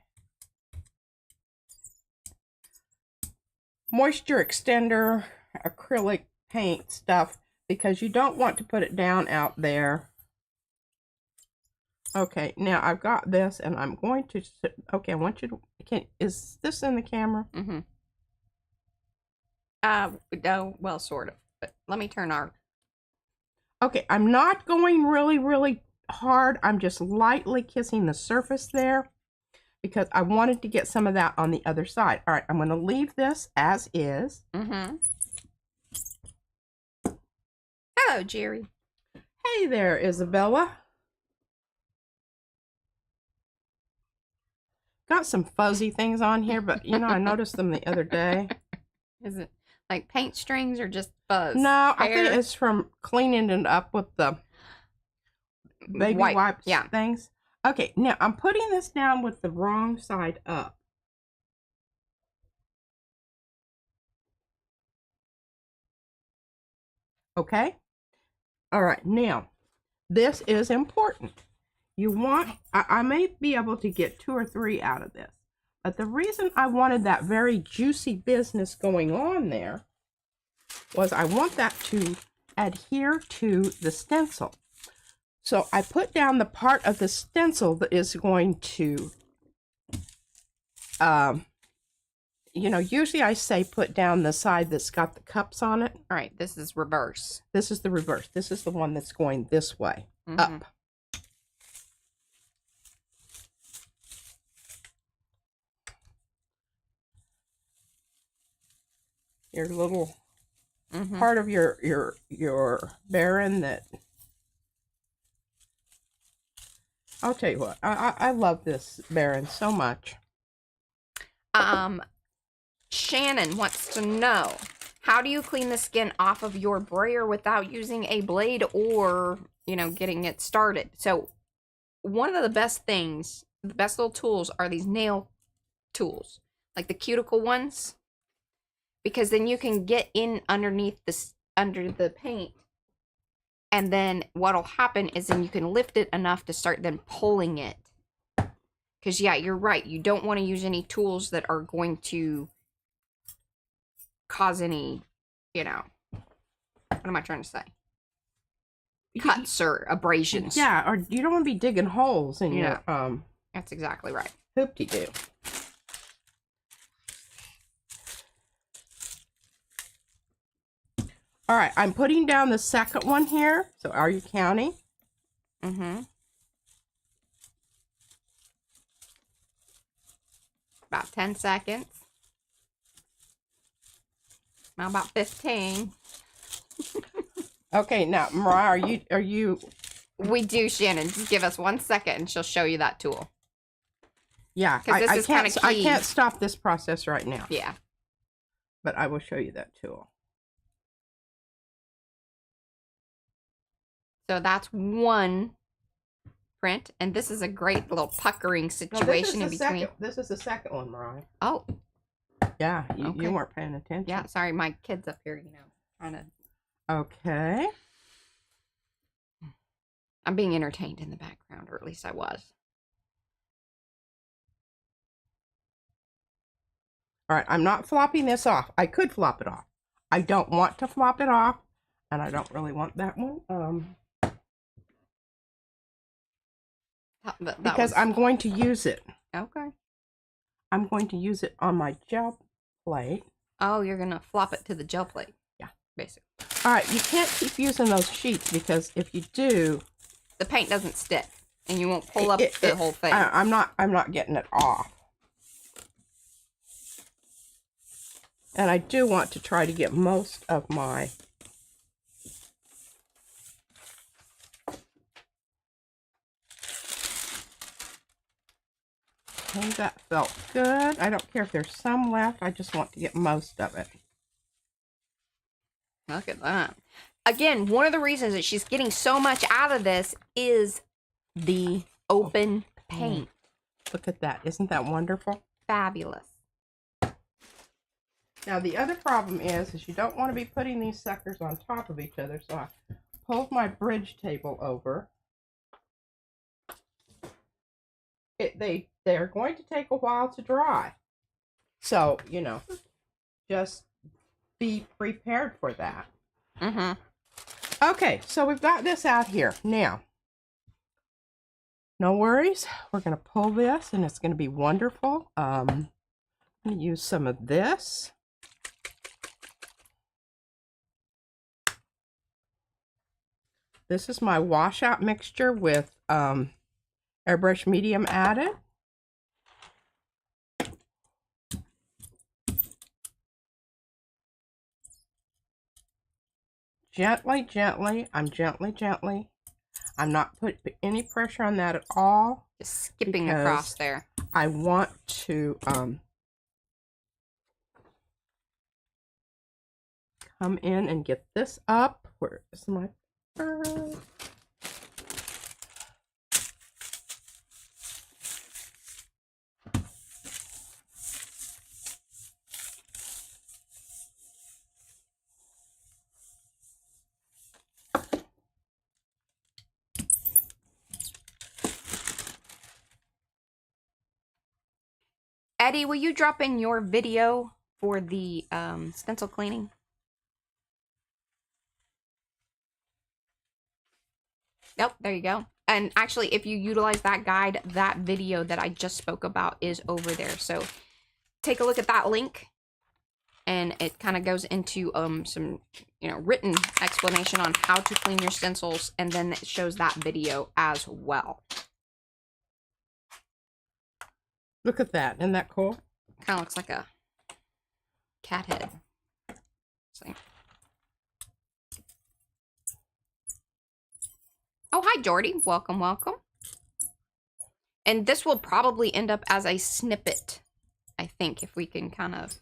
moisture extender acrylic paint stuff because you don't want to put it down out there. Okay, now I've got this and I'm going to, okay, I want you to, is this in the camera? Mm-hmm. No, well, sort of, but let me turn our... Okay, I'm not going really, really hard. I'm just lightly kissing the surface there because I wanted to get some of that on the other side. All right, I'm going to leave this as is. Mm-hmm. Hello, Jerry. Hey there, Isabella. Got some fuzzy things on here, but you know, I noticed them the other day. Is it like paint strings or just fuzz? No, I think it's from cleaning it up with the baby wipes things. Okay, now I'm putting this down with the wrong side up. Okay? All right, now, this is important. You want, I may be able to get 2 or 3 out of this. But the reason I wanted that very juicy business going on there was I want that to adhere to the stencil. So I put down the part of the stencil that is going to, you know, usually I say put down the side that's got the cups on it. All right, this is reverse. This is the reverse. This is the one that's going this way, up. Your little part of your baron that... I'll tell you what, I love this baron so much. Shannon wants to know, how do you clean the skin off of your brayer without using a blade or, you know, getting it started? So one of the best things, the best little tools are these nail tools, like the cuticle ones, because then you can get in underneath this, under the paint. And then what'll happen is then you can lift it enough to start then pulling it. Because, yeah, you're right. You don't want to use any tools that are going to cause any, you know, what am I trying to say? Cuts or abrasions. Yeah, or you don't want to be digging holes in your, That's exactly right. hoop-de-doo. All right, I'm putting down the second one here. So are you counting? About 10 seconds. Now about 15. Okay, now Mariah, are you? We do, Shannon. Just give us 1 second, and she'll show you that tool. Yeah, this is I can't stop this process right now. Yeah, but I will show you that tool. So that's one print, and this is a great little puckering situation in between. This is the second one, Mariah. Oh, yeah, you weren't paying attention. Yeah, sorry, my kid's up here, you know, trying to Okay. I'm being entertained in the background, or at least I was. All right, I'm not flopping this off. I could flop it off. I don't want to flop it off, and I don't really want that one. Because I'm going to use it. Okay. I'm going to use it on my gel plate. Oh, you're going to flop it to the gel plate. Yeah. Basically. All right, you can't keep using those sheets because if you do... the paint doesn't stick, and you won't pull up the whole thing. I'm not getting it off. And I do want to try to get most of my... Okay, that felt good. I don't care if there's some left. I just want to get most of it. Look at that. Again, one of the reasons that she's getting so much out of this is the open paint. Look at that. Isn't that wonderful? Fabulous. Now, the other problem is you don't want to be putting these suckers on top of each other. So I pulled my bridge table over. They're going to take a while to dry. So, you know, just be prepared for that. Mm-hmm. Okay, so we've got this out here. Now, no worries. We're going to pull this, and it's going to be wonderful. I'm going to use some of this. This is my washout mixture with airbrush medium added. Gently, gently. I'm gently. I'm not putting any pressure on that at all. Just skipping across there. I want to come in and get this up. Where is my... Eddie, will you drop in your video for the stencil cleaning? Nope, there you go. And actually, if you utilize that guide, that video that I just spoke about is over there. So take a look at that link. And it kind of goes into some, written explanation on how to clean your stencils. And then it shows that video as well. Look at that. Isn't that cool? Kind of looks like a cat head. See? Oh, hi, Jordy. Welcome, welcome. And this will probably end up as a snippet, I think, if we can kind of...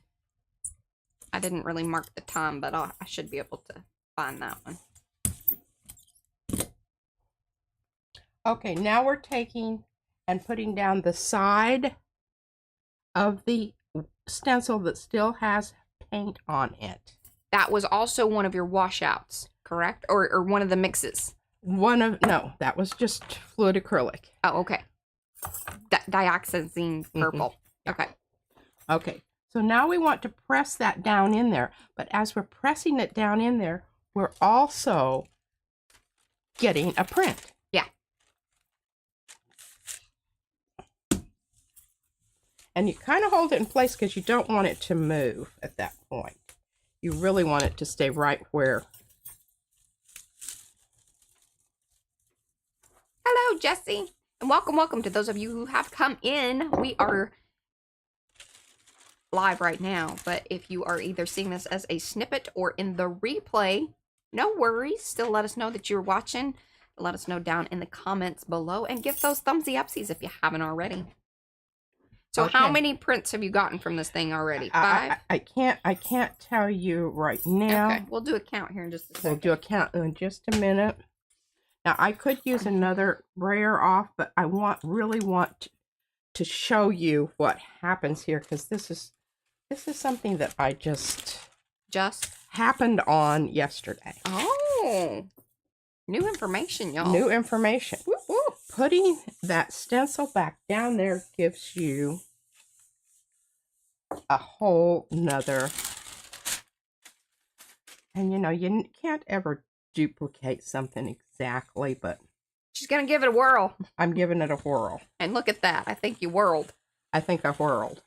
I didn't really mark the time, but I should be able to find that one. Okay, now we're taking and putting down the side of the stencil that still has paint on it. That was also one of your washouts, correct? Or one of the mixes? No, that was just fluid acrylic. Oh, okay. Dioxazine purple. Mm-hmm. Okay. Okay, so now we want to press that down in there. But as we're pressing it down in there, we're also getting a print. Yeah. And you kind of hold it in place because you don't want it to move at that point. You really want it to stay right where. Hello, Jesse. And welcome to those of you who have come in. We are live right now, but if you are either seeing this as a snippet or in the replay, no worries. Still let us know that you're watching. Let us know down in the comments below and give those thumbsy upsies if you haven't already. So okay. How many prints have you gotten from this thing already? 5? I can't tell you right now. Okay, we'll do a count here in just a second. We'll do a count in just a minute. Now I could use another brayer off, but I really want to show you what happens here because this is something that I just happened on yesterday. Oh, new information, y'all. New information. Woo, woo. Putting that stencil back down there gives you a whole nother, and you know, you can't ever duplicate something exactly, but She's going to give it a whirl. I'm giving it a whirl. And look at that. I think you whirled. I think I whirled.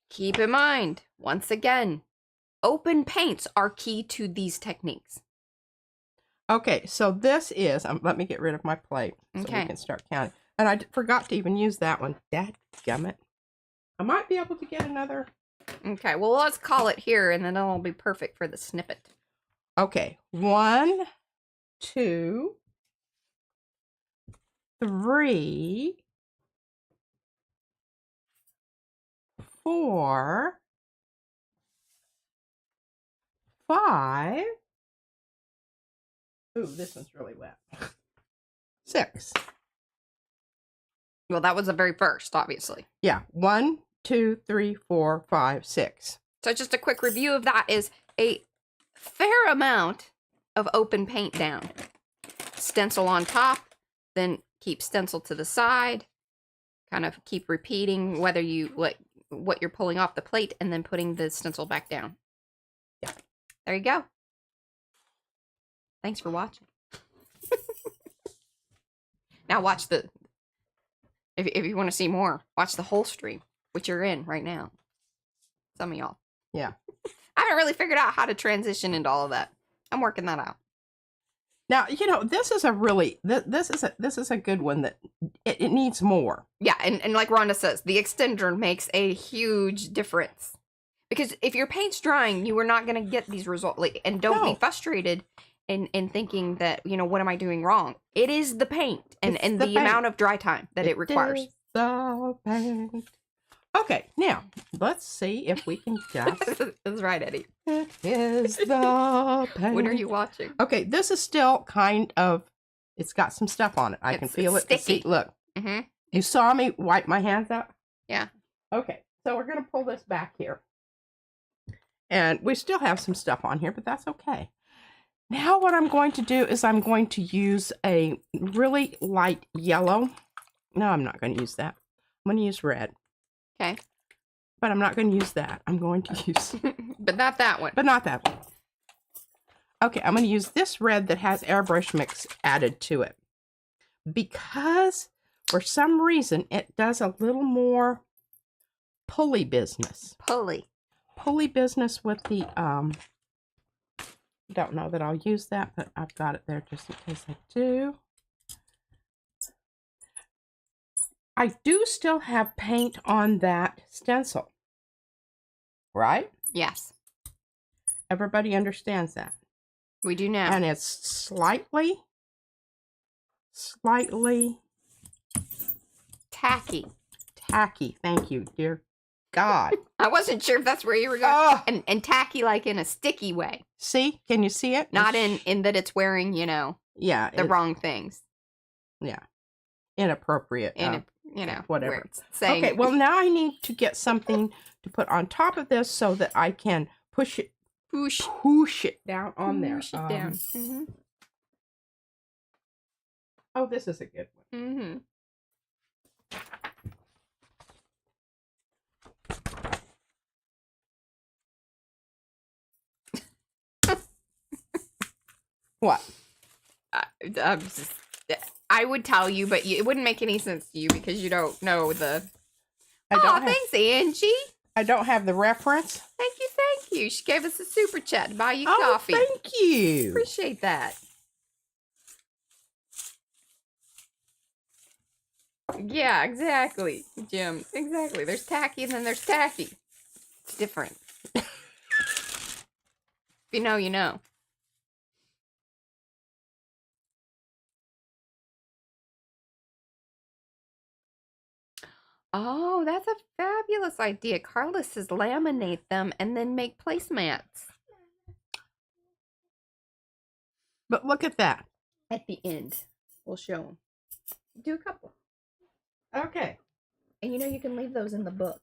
Keep in mind, once again, open paints are key to these techniques. Okay, so this is, let me get rid of my plate so we can start counting. And I forgot to even use that one. Dadgummit. I might be able to get another. Okay, well, let's call it here, and then it'll be perfect for the snippet. Okay, 1, 2, 3, 4, 5. Ooh, this one's really wet. 6. Well, that was the very first, obviously. Yeah, 1, 2, 3, 4, 5, 6. So just a quick review of that is a fair amount of open paint down. Stencil on top, then keep stencil to the side. Kind of keep repeating whether you what you're pulling off the plate, and then putting the stencil back down. Yeah. There you go. Thanks for watching. Now watch the, if you want to see more, watch the whole stream, which you're in right now. Some of y'all. Yeah. I haven't really figured out how to transition into all of that. I'm working that out. Now, you know, this is a really, this is a good one that it needs more. Yeah, and like Rhonda says, the extender makes a huge difference. Because if your paint's drying, you are not going to get these results. Like, and don't be frustrated in thinking that, you know, what am I doing wrong? It is the paint and the amount of dry time that it requires. Is the paint. Okay, now, let's see if we can just... That's right, Eddie. It is the paint. What are you watching? Okay, this is still kind of... It's got some stuff on it. I can feel it. Sticky. See, look. Mm-hmm. You saw me wipe my hands out? Yeah. Okay, so we're going to pull this back here. And we still have some stuff on here, but that's okay. Now what I'm going to do is I'm going to use a really light yellow. No, I'm not going to use that. I'm going to use red. Okay. But I'm not going to use that. I'm going to use... But not that one. But not that one. Okay, I'm going to use this red that has airbrush mix added to it. Because for some reason it does a little more pulley business. Pulley business with the... Don't know that I'll use that, but I've got it there just in case I do. I do still have paint on that stencil, right? Yes. Everybody understands that. We do now. And it's slightly tacky. Tacky. Thank you, dear God. I wasn't sure if that's where you were going. Oh. And tacky like in a sticky way. See? Can you see it? Not in that it's wearing, you know, the wrong things. Yeah. Inappropriate. You know, whatever. Saying, okay, well now I need to get something to put on top of this so that I can push it down on there. Push it down. Mm-hmm. Oh, this is a good one. Mm-hmm. What? I would tell you, but it wouldn't make any sense to you because you don't know the... thanks, Angie. I don't have the reference. Thank you. She gave us a super chat to buy you coffee. Thank you. Appreciate that. Yeah, exactly, Jim. Exactly. There's tacky and then there's tacky. It's different. If you know, you know. Oh, that's a fabulous idea. Carla says laminate them and then make placemats. But look at that. At the end, we'll show them. Do a couple. Okay. And you know you can leave those in the book.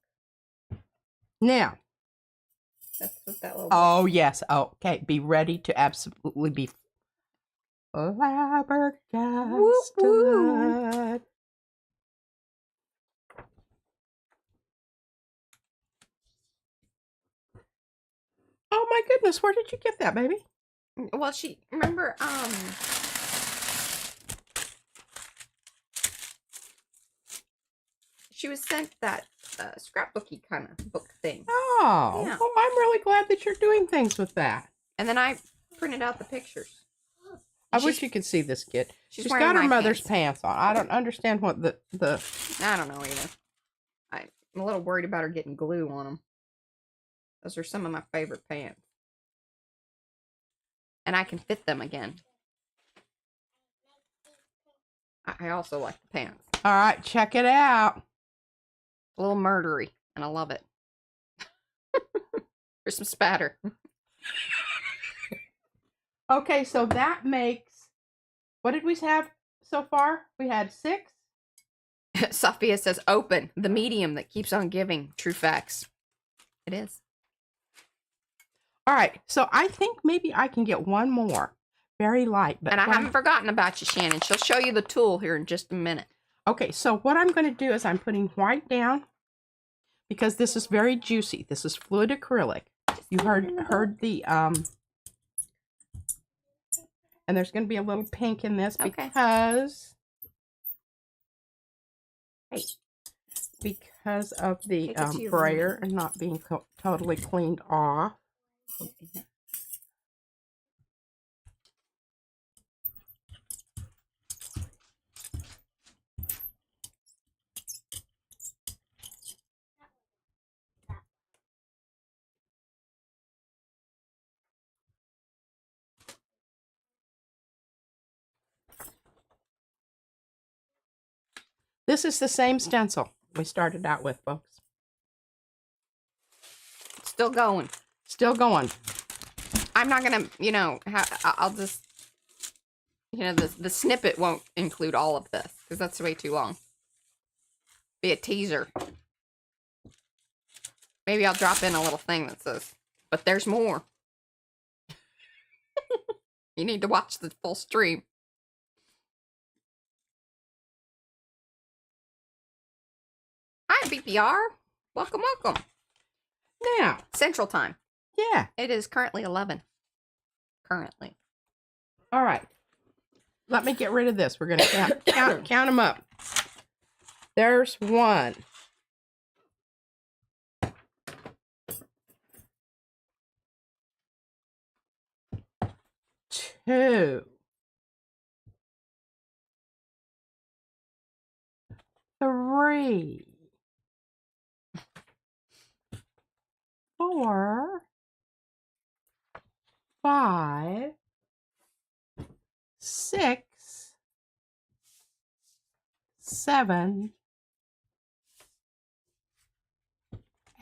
Now, That's what that little. Oh, yes. Okay. Be ready to absolutely be flabbergasted. Woo. Oh my goodness, where did you get that, baby? Well, remember, she was sent that scrapbooky kind of book thing. Oh, yeah. Well, I'm really glad that you're doing things with that. And then I printed out the pictures. I wish you could see this kid. She's wearing got her my mother's pants on. I don't understand what the... I don't know either. I'm a little worried about her getting glue on them. Those are some of my favorite pants. And I can fit them again. I also like the pants. All right, check it out. A little murdery, and I love it. There's some spatter. Okay, so that makes... What did we have so far? We had 6. Sophia says, open, the medium that keeps on giving. True facts. It is. All right, so I think maybe I can get one more. Very light. But and I haven't forgotten about you, Shannon. She'll show you the tool here in just a minute. Okay, so what I'm going to do is I'm putting white down because this is very juicy. This is fluid acrylic. You heard the and there's going to be a little pink in this because because of the brayer and not being totally cleaned off. This is the same stencil we started out with, folks. Still going. Still going. I'm not going to, I'll just, the snippet won't include all of this because that's way too long. Be a teaser. Maybe I'll drop in a little thing that says, but there's more. You need to watch the full stream. Hi, BPR. Welcome, welcome. Now. Central time. Yeah. It is currently 11. Currently. All right. Let me get rid of this. We're going to count them up. There's 1. 2. 3. 4. 5. 6. 7.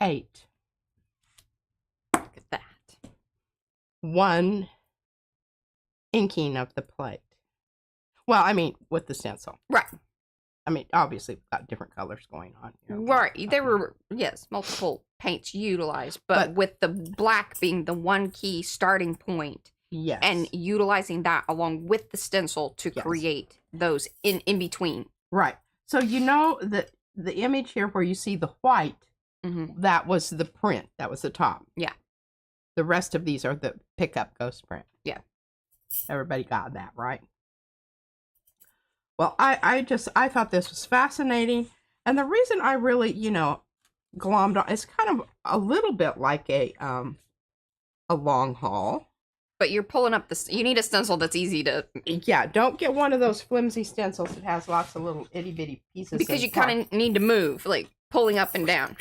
8. Look at that. 1 inking of the plate. Well, I mean, with the stencil. Right. I mean, obviously, we've got different colors going on. Right. There were, yes, multiple paints utilized, but with the black being the one key starting point. Yes. And utilizing that along with the stencil to create those in between. Right. So, that the image here where you see the white, that was the print. That was the top. Yeah. The rest of these are the pickup ghost print. Yeah. Everybody got that, right? Well, I thought this was fascinating. And the reason I really, glommed on, it's kind of a little bit like a long haul. But you're pulling up you need a stencil that's easy to... Yeah, don't get one of those flimsy stencils that has lots of little itty bitty pieces. Because you kind of need to move, like pulling up and down.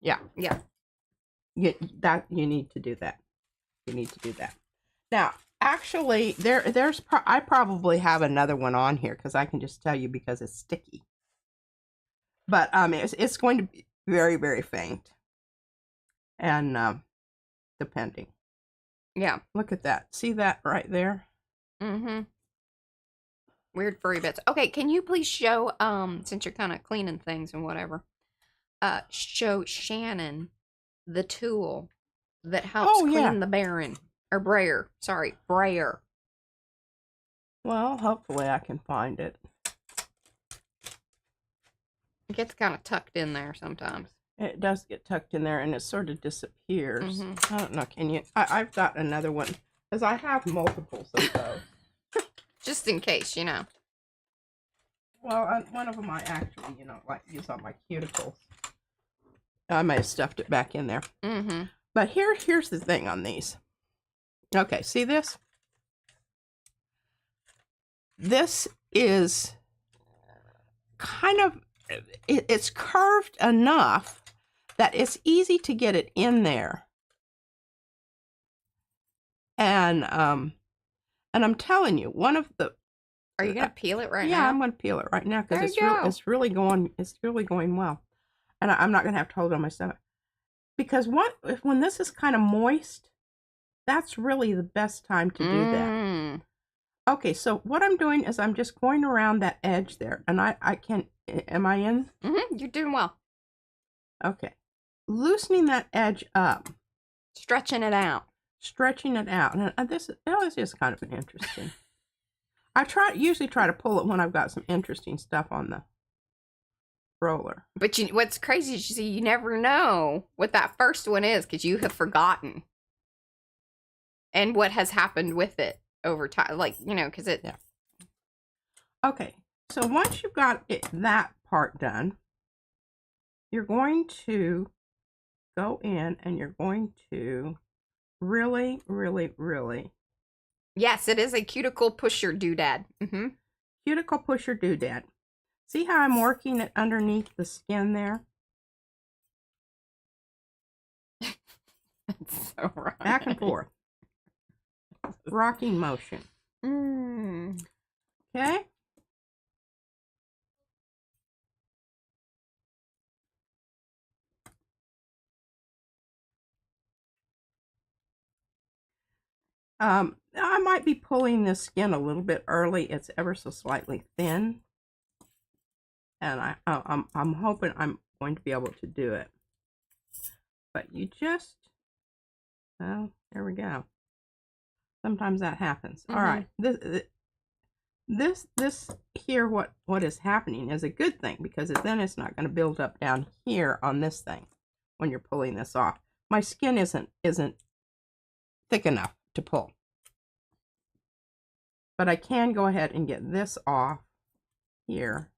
Yeah. Yeah. You need to do that. You need to do that. Now, actually, I probably have another one on here because I can just tell you because it's sticky. But it's going to be very, very faint. And depending. Yeah. Look at that. See that right there? Mm-hmm. Weird furry bits. Okay, can you please show, since you're kind of cleaning things and whatever, show Shannon the tool that helps clean yeah. the Baron. Or brayer. Sorry, brayer. Well, hopefully I can find it. It gets kind of tucked in there sometimes. It does get tucked in there and it sort of disappears. Mm-hmm. I don't know, can you? I've got another one, because I have multiples of those. Just in case, you know. Well, one of them I actually, like use on my cuticles. I may have stuffed it back in there. Mm-hmm. But here's the thing on these. Okay, see this? This is kind of, it's curved enough that it's easy to get it in there. And I'm telling you, one of the... Are you gonna peel it right now? Yeah, I'm gonna peel it right now because it's really going well. And I'm not gonna have to hold it on my stomach. Because when this is kind of moist, that's really the best time to do that. Okay, so what I'm doing is I'm just going around that edge there, and I can, am I in? Mm-hmm, you're doing well. Okay. Loosening that edge up. Stretching it out. Stretching it out. And this is kind of an interesting. I usually try to pull it when I've got some interesting stuff on the roller. But what's crazy is you never know what that first one is because you have forgotten. And what has happened with it over time. Like, because it... Yeah. Okay. So once you've got that part done, you're going to go in and you're going to really, really, really... Yes, it is a cuticle pusher doodad. Mm-hmm. Cuticle pusher doodad. See how I'm working it underneath the skin there? That's so right. Back and forth. Rocking motion. Okay? I might be pulling this skin a little bit early. It's ever so slightly thin. And I'm hoping I'm going to be able to do it. But you just, well, there we go. Sometimes that happens. Mm-hmm. All right. This here, what is happening is a good thing, because then it's not going to build up down here on this thing when you're pulling this off. My skin isn't thick enough to pull. But I can go ahead and get this off here.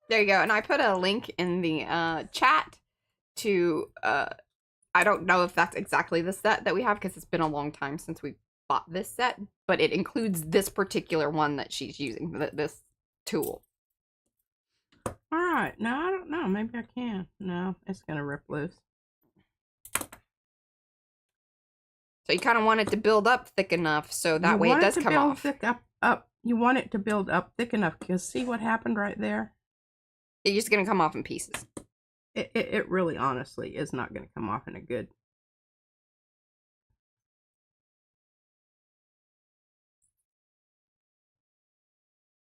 There you go. And I put a link in the chat to, I don't know if that's exactly the set that we have because it's been a long time since we bought this set, but it includes this particular one that she's using, this tool. All right. Now, I don't know. Maybe I can. No, it's going to rip loose. So you kind of want it to build up thick enough so that way it does come off. Thick up. You want it to build up thick enough because see what happened right there? It's just going to come off in pieces. It really, honestly, is not going to come off in a good...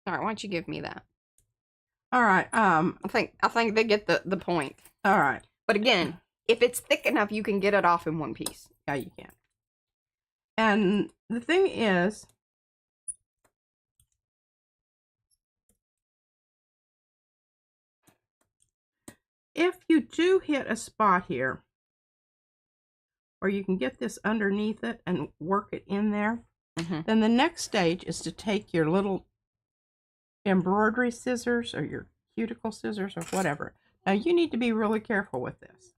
All right, why don't you give me that? All right. I think they get the point. All right. But again, if it's thick enough, you can get it off in one piece. Yeah, you can. And the thing is, if you do hit a spot here, or you can get this underneath it and work it in there, then the next stage is to take your little embroidery scissors or your cuticle scissors or whatever. Now you need to be really careful with this.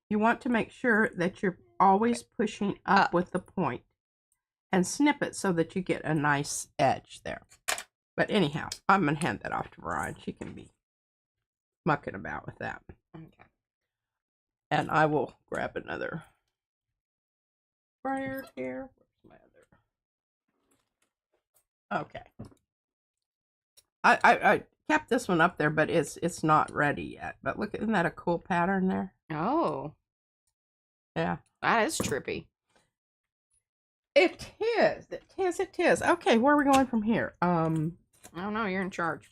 You want to make sure that you're always pushing up with the point and snip it so that you get a nice edge there. But anyhow, I'm going to hand that off to Mariah. She can be mucking about with that. Okay. And I will grab another sprayer here. Where's my other? Okay. I kept this one up there, but it's not ready yet. But look, isn't that a cool pattern there? Oh. Yeah. That is trippy. It is. Okay, where are we going from here? I don't know. You're in charge.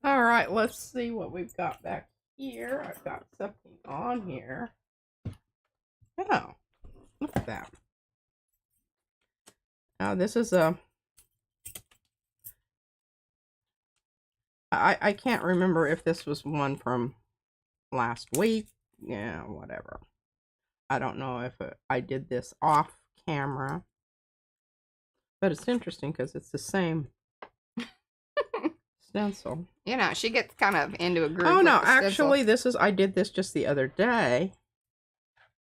All right, let's see what we've got back here. I've got something on here. Oh, look at that. Now this is a... I can't remember if this was one from last week. Yeah, whatever. I don't know if I did this off camera. But it's interesting because it's the same stencil. You know, she gets kind of into a groove. Oh no, with the actually stencil. I did this just the other day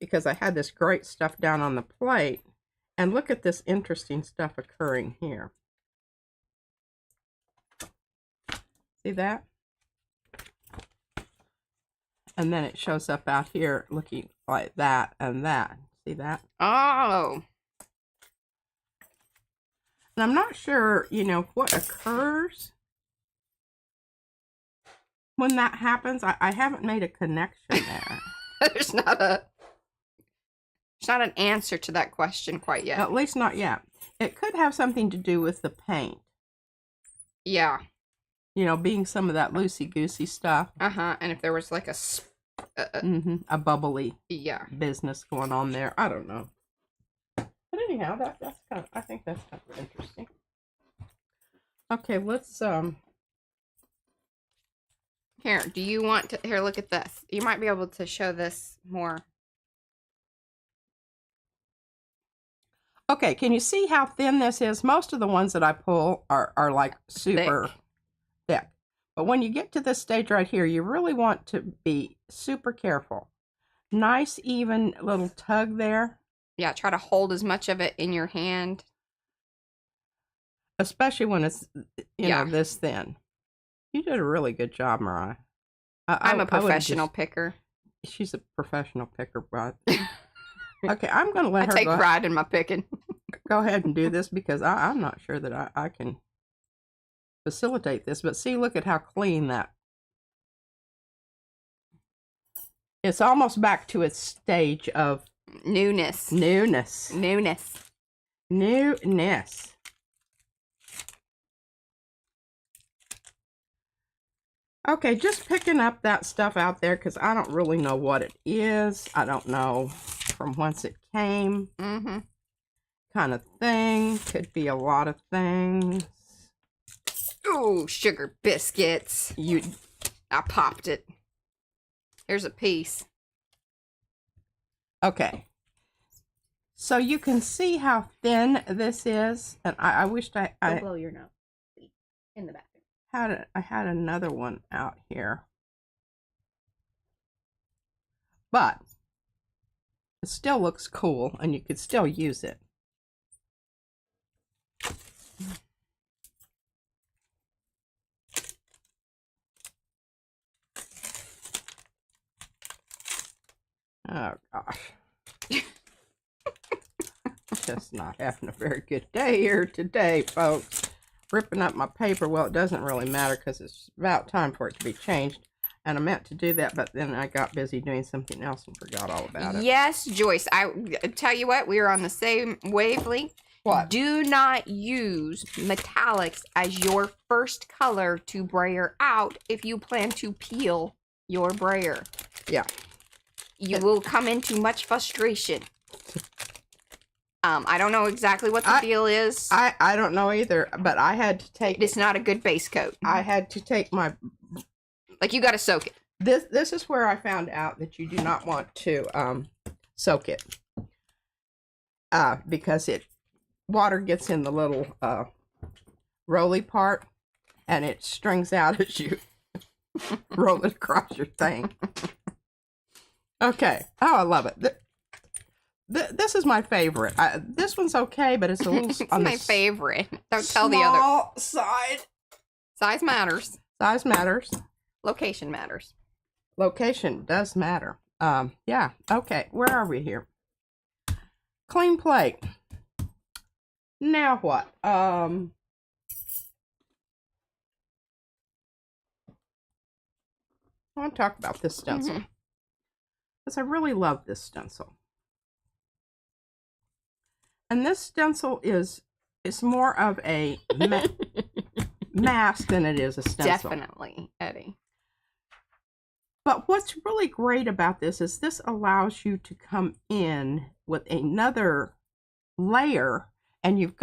because I had this great stuff down on the plate. And look at this interesting stuff occurring here. See that? And then it shows up out here looking like that and that. See that? Oh. And I'm not sure, you know, what occurs when that happens. I haven't made a connection there. There's not an answer to that question quite yet. At least not yet. It could have something to do with the paint. Yeah. You know, being some of that loosey-goosey stuff. Uh-huh. And if there was like a bubbly business going on there. I don't know. But anyhow, that's kind of, I think that's kind of interesting. Okay, let's Here, do you want to here look at this. You might be able to show this more. Okay, can you see how thin this is? Most of the ones that I pull are like super thick. But when you get to this stage right here, you really want to be super careful. Nice, even little tug there. Yeah, try to hold as much of it in your hand. Especially when it's, you know, this thin. You did a really good job, Mariah. I'm a professional picker. She's a professional picker, but... Okay, I'm going to let her take pride in my picking. Go ahead and do this because I'm not sure that I can facilitate this. But see, look at how clean that... It's almost back to its stage of... Newness. Newness. Newness. Newness. Okay, just picking up that stuff out there because I don't really know what it is. I don't know from whence it came. Mm-hmm. Kind of thing. Could be a lot of things. Ooh, sugar biscuits. I popped it. Here's a piece. Okay. So you can see how thin this is. And I wished I blow your nose in the bathroom. I had another one out here. But it still looks cool and you could still use it. Oh gosh. Just not having a very good day here today, folks. Ripping up my paper. Well, it doesn't really matter because it's about time for it to be changed. And I meant to do that, but then I got busy doing something else and forgot all about it. Yes, Joyce. I tell you what, we are on the same wavelength. What? Do not use metallics as your first color to brayer out if you plan to peel your brayer. Yeah. You will come into much frustration. I don't know exactly what the deal is. I don't know either, but I had to take... It's not a good base coat. I had to take my... Like, you got to soak it. This is where I found out that you do not want to soak it. Because water gets in the little roly part, and it strings out as you roll it across your thing. Okay. Oh, I love it. This is my favorite. This one's okay, but it's a little... It's my favorite. Don't tell the other. Small side. Size matters. Size matters. Location matters. Location does matter. Yeah. Okay. Where are we here? Clean plate. Now what? I want to talk about this stencil. Because I really love this stencil. And this stencil is more of a mask than it is a stencil. Definitely, Eddie. But what's really great about this is this allows you to come in with another layer, and you've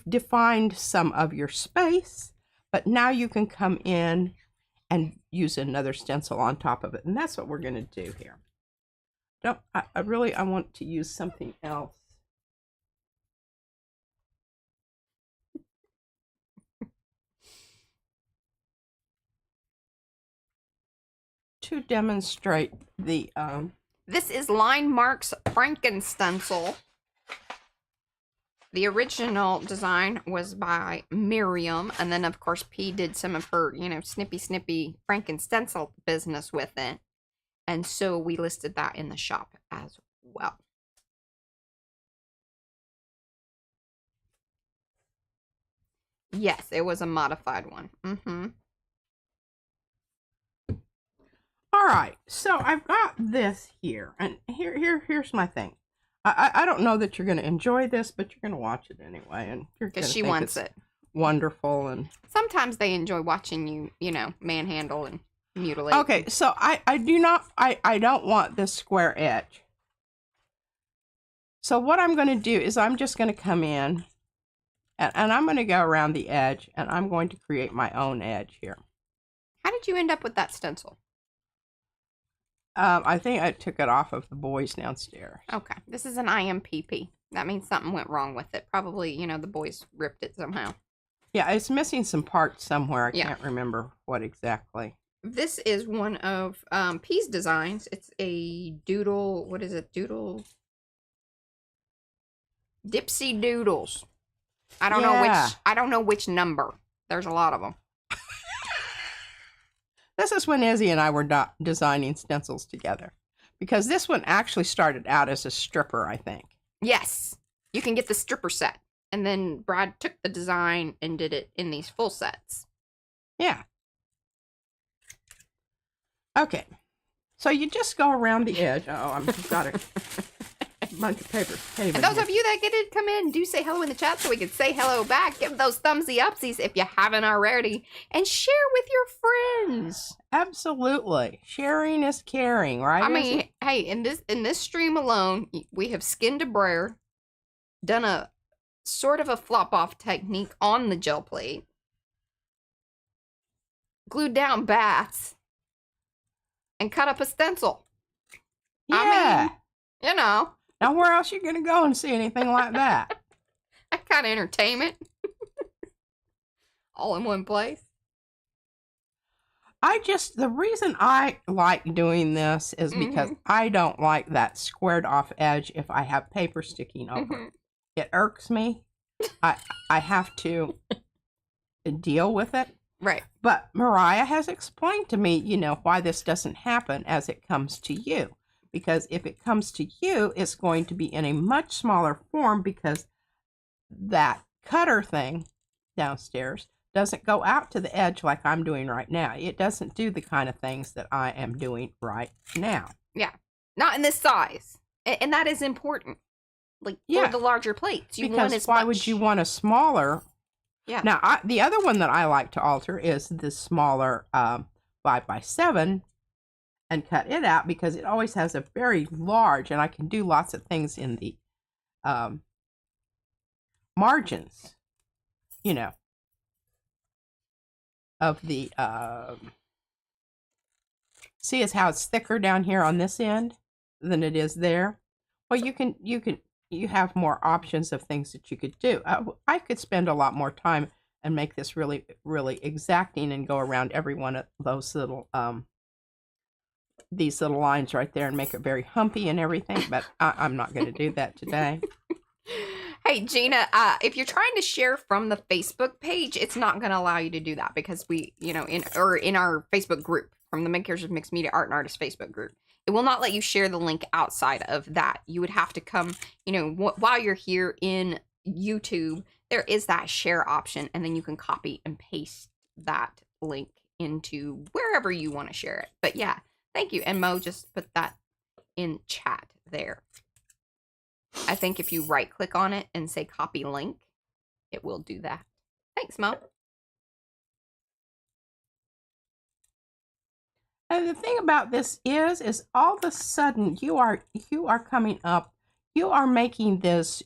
defined some of your space, but now you can come in and use another stencil on top of it. And that's what we're going to do here. I want to use something else. To demonstrate the This is Line Mark's Frankenstencil. The original design was by Miriam, and then of course P did some of her, snippy Frankenstencil business with it. And so we listed that in the shop as well. Yes, it was a modified one. All right, so I've got this here, and here's my thing. I don't know that you're going to enjoy this, but you're going to watch it anyway, and because she wants it. Wonderful, and sometimes they enjoy watching you, manhandle and mutilate. Okay, so I don't want this square edge. So what I'm going to do is I'm just going to come in, and I'm going to go around the edge, and I'm going to create my own edge here. How did you end up with that stencil? I think I took it off of the boys downstairs. Okay. This is an IMPP. That means something went wrong with it. Probably, the boys ripped it somehow. Yeah, it's missing some parts somewhere. I can't remember what exactly. This is one of P's designs. It's a doodle. What is it? Doodle. Dipsy Doodles. I don't know which number. There's a lot of them. This is when Izzy and I were designing stencils together. Because this one actually started out as a stripper, I think. Yes. You can get the stripper set. And then Brad took the design and did it in these full sets. Yeah. Okay. So you just go around the edge. Oh, I've got a bunch of paper. And those of you that get to come in, do say hello in the chat so we can say hello back. Give those thumbsy upsies if you haven't already. And share with your friends. Absolutely. Sharing is caring, right? I mean, hey, in this stream alone, we have skinned a brayer, done a sort of a flop-off technique on the gel plate, glued down bats, and cut up a stencil. Yeah. I mean, Now, where else are you going to go and see anything like that? That kind of entertainment. All in one place. The reason I like doing this is because I don't like that squared off edge if I have paper sticking over it. It irks me. I have to deal with it. Right. But Mariah has explained to me, why this doesn't happen as it comes to you. Because if it comes to you, it's going to be in a much smaller form because that cutter thing downstairs doesn't go out to the edge like I'm doing right now. It doesn't do the kind of things that I am doing right now. Yeah. Not in this size. And that is important. Like, for the larger plates. Why would you want a smaller? Yeah. Now, the other one that I like to alter is the smaller 5x7 and cut it out because it always has a very large, and I can do lots of things in the margins, of the, see as how it's thicker down here on this end than it is there? Well, you have more options of things that you could do. I could spend a lot more time and make this really, really exacting and go around every one of those little, these little lines right there and make it very humpy and everything, but I'm not going to do that today. Hey, Gina, if you're trying to share from the Facebook page, it's not going to allow you to do that because we, in our Facebook group, from the Makers of Mixed Media Art and Artists Facebook group, it will not let you share the link outside of that. You would have to come, while you're here in YouTube, there is that share option, and then you can copy and paste that link into wherever you want to share it. But yeah, thank you. And Mo just put that in chat there. I think if you right click on it and say copy link, it will do that. Thanks, Mo. And the thing about this is all of a sudden you are coming up, you are making this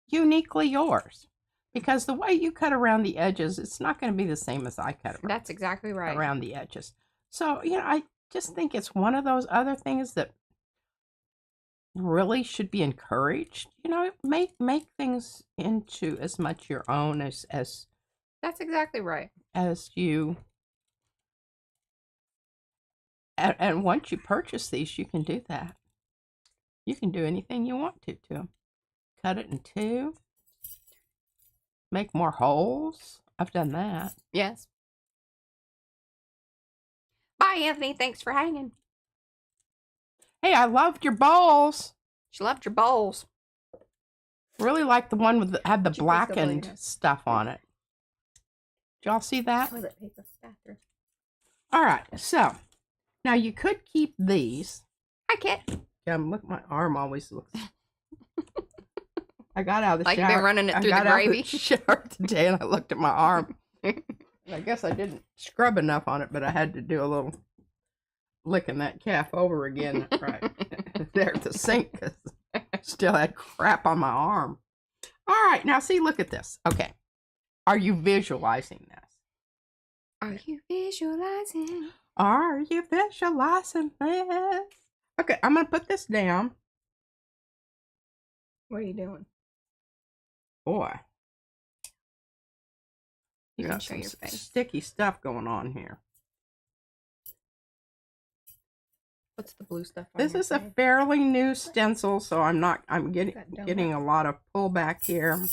uniquely yours. Because the way you cut around the edges, it's not going to be the same as I cut around. That's exactly right. Around the edges. So, you know, I just think it's one of those other things that really should be encouraged. You know, make things into as much your own as That's exactly right. As you and once you purchase these, you can do that. You can do anything you want to them. Cut it in two. Make more holes. I've done that. Yes. Bye, Anthony. Thanks for hanging. Hey, I loved your bowls. She loved your bowls. Really like the one with had the blackened stuff on it. Did y'all see that? Toilet paper. Bathroom. All right. So now you could keep these. Hi, Kit. Look, my arm always looks. I got out of the shower. Like you've been running it through the gravy. Out of the shower today, and I looked at my arm. I guess I didn't scrub enough on it, but I had to do a little licking that calf over again. Right there at the sink, because I still had crap on my arm. All right, now see, look at this. Okay, are you visualizing this? Are you visualizing? Are you visualizing this? Okay, I'm gonna put this down. What are you doing? Boy, You got can show some your face. sticky stuff going on here. What's the blue stuff on This your is a face? fairly new stencil, so I'm getting a lot of pullback here.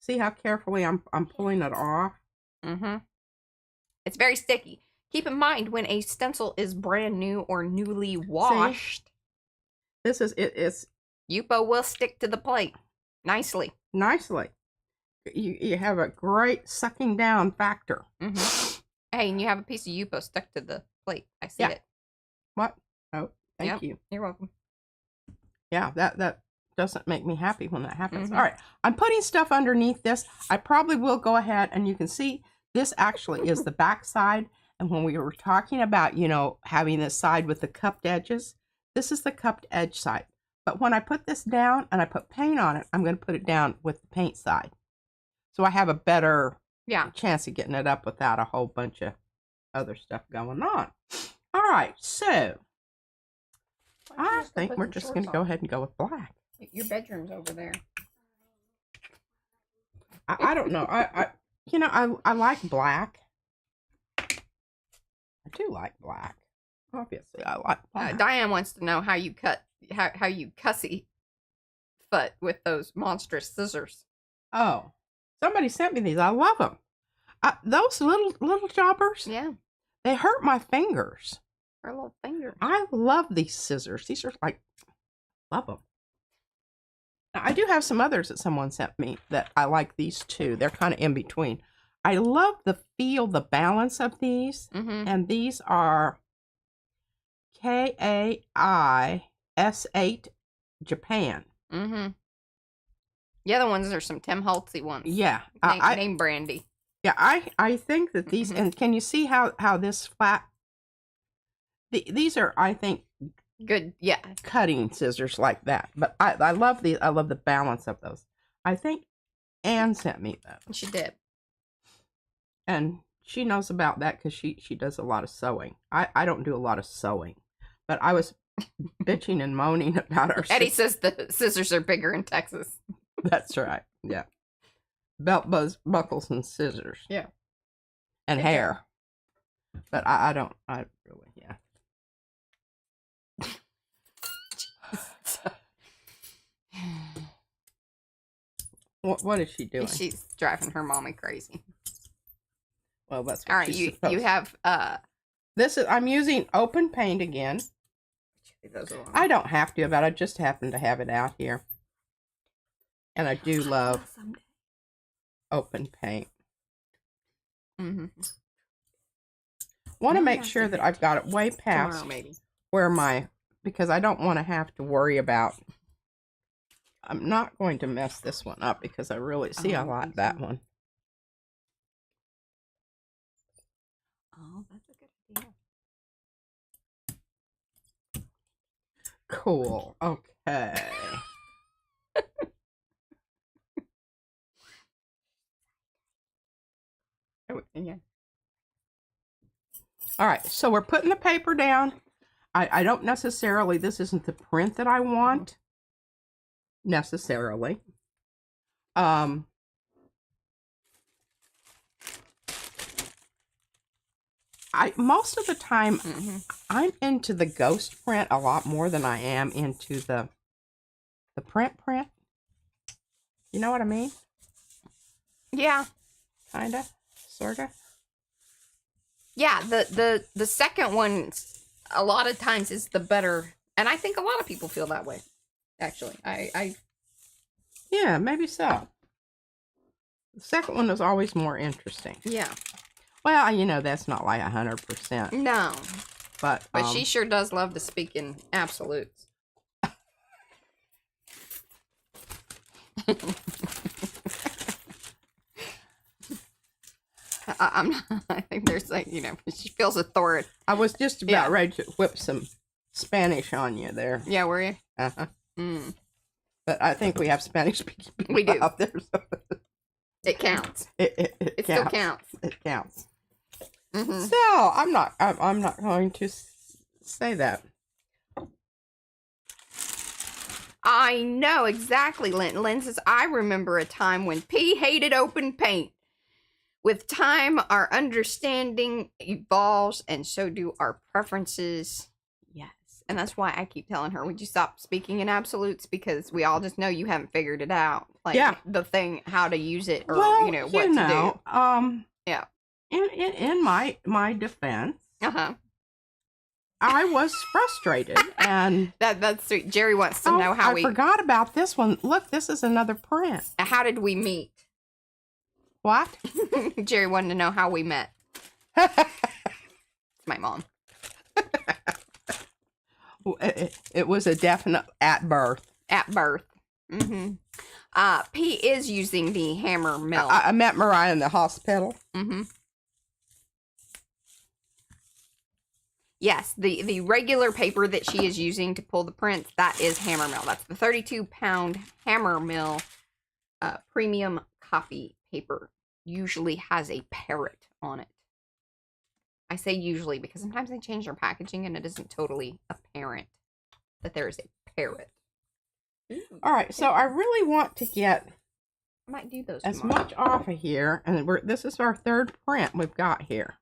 See how carefully I'm pulling it off? Mm-hmm. It's very sticky. Keep in mind when a stencil is brand new or newly washed. This is it's Yupo will stick to the plate nicely. Nicely. You have a great sucking down factor. Mm-hmm. Hey, and you have a piece of Yupo stuck to the plate. I see it. What? Oh, thank you. You're welcome. Yeah, that doesn't make me happy when that happens. Mm-hmm. All right, I'm putting stuff underneath this. I probably will go ahead, and you can see this actually is the back side. And when we were talking about, you know, having this side with the cupped edges, this is the cupped edge side. But when I put this down and I put paint on it, I'm going to put it down with the paint side. So I have a better chance of getting it up without a whole bunch of other stuff going on. All right, so I think we're just going to go ahead and go with black. Your bedroom's over there. I don't know. I like black. I do like black. Obviously, I like black. Diane wants to know how you cut, how you cussy foot with those monstrous scissors. Oh, somebody sent me these. I love them. Those little choppers. Yeah, they hurt my fingers. Her little fingers. I love these scissors. These are like, love them. Now, I do have some others that someone sent me that I like these too. They're kind of in between. I love the feel, the balance of these. Mm-hmm. And these are KAIS8 Japan. Mm-hmm. The other ones are some Tim Holtzy ones. Yeah. Name brandy. Yeah, I think that these, and can you see how this flat, these are, I think, good, yeah, cutting scissors like that. But I love the balance of those. I think Anne sent me those. She did. And she knows about that because she does a lot of sewing. I don't do a lot of sewing. But I was bitching and moaning about our Eddie says the scissors are bigger in Texas. That's right. Yeah. Belt buckles and scissors. Yeah. And hair. But I really, yeah. What is she doing? She's driving her mommy crazy. Well, that's what all right. You have this is, I'm using open paint again. I don't have to, but I just happen to have it out here. And I do love open paint. Mm-hmm. Want to make sure that I've got it way past where because I don't want to have to worry about I'm not going to mess this one up because I really see I like that one. Oh, that's a good idea. Cool. Okay. Yeah. All right, so we're putting the paper down. I don't necessarily, this isn't the print that I want necessarily. Most of the time, I'm into the ghost print a lot more than I am into the print. You know what I mean? Yeah. Kinda, sorta. Yeah, the second one a lot of times is the better, and I think a lot of people feel that way. Actually, Yeah, maybe so. The second one is always more interesting. Yeah. Well, you know, that's not like 100%. No. But she sure does love to speak in absolutes. I'm not, I think there's like, you know, she feels authority. I was just about ready to whip some Spanish on you there. Yeah, were you? Uh-huh. But I think we have Spanish speaking people we do. out there. So it counts. It counts. Still counts. It counts. So I'm not going to say that. I know exactly, Lynn. Lynn says, I remember a time when P hated open paint. With time, our understanding evolves, and so do our preferences. Yes. And that's why I keep telling her, would you stop speaking in absolutes? Because we all just know you haven't figured it out. Like, the thing, how to use it, or, well, you know, what to do. Yeah. In my defense, I was frustrated, and that's sweet. Jerry wants to know how I forgot about this one. Look, this is another print. How did we meet? What? Jerry wanted to know how we met. It's my mom. It was a definite at birth. At birth. P is using the hammer mill. I met Mariah in the hospital. Yes, the regular paper that she is using to pull the prints, that is hammer mill. That's the 32-pound hammer mill premium copy paper. Usually has a parrot on it. I say usually because sometimes they change their packaging and it isn't totally apparent that there is a parrot. All right, so I really want to get I might do those as much off of here, and this is our third print we've got here.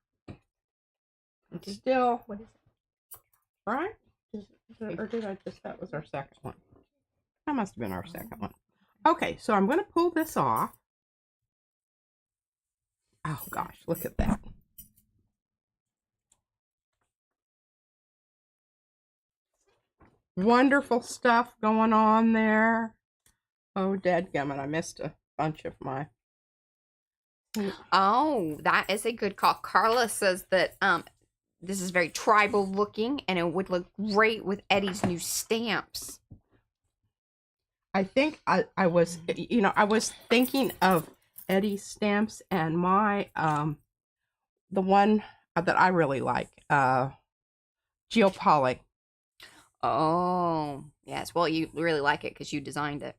It's still, what is it? Right? Or did I just, that was our second one. That must have been our second one. Okay, so I'm going to pull this off. Oh gosh, look at that. Wonderful stuff going on there. Oh, dadgummit, I missed a bunch of my... Oh, that is a good call. Carla says that this is very tribal looking, and it would look great with Eddie's new stamps. I think I was, you know, I was thinking of Eddie's stamps and my, the one that I really like, Geopoly. Oh, yes. Well, you really like it because you designed it.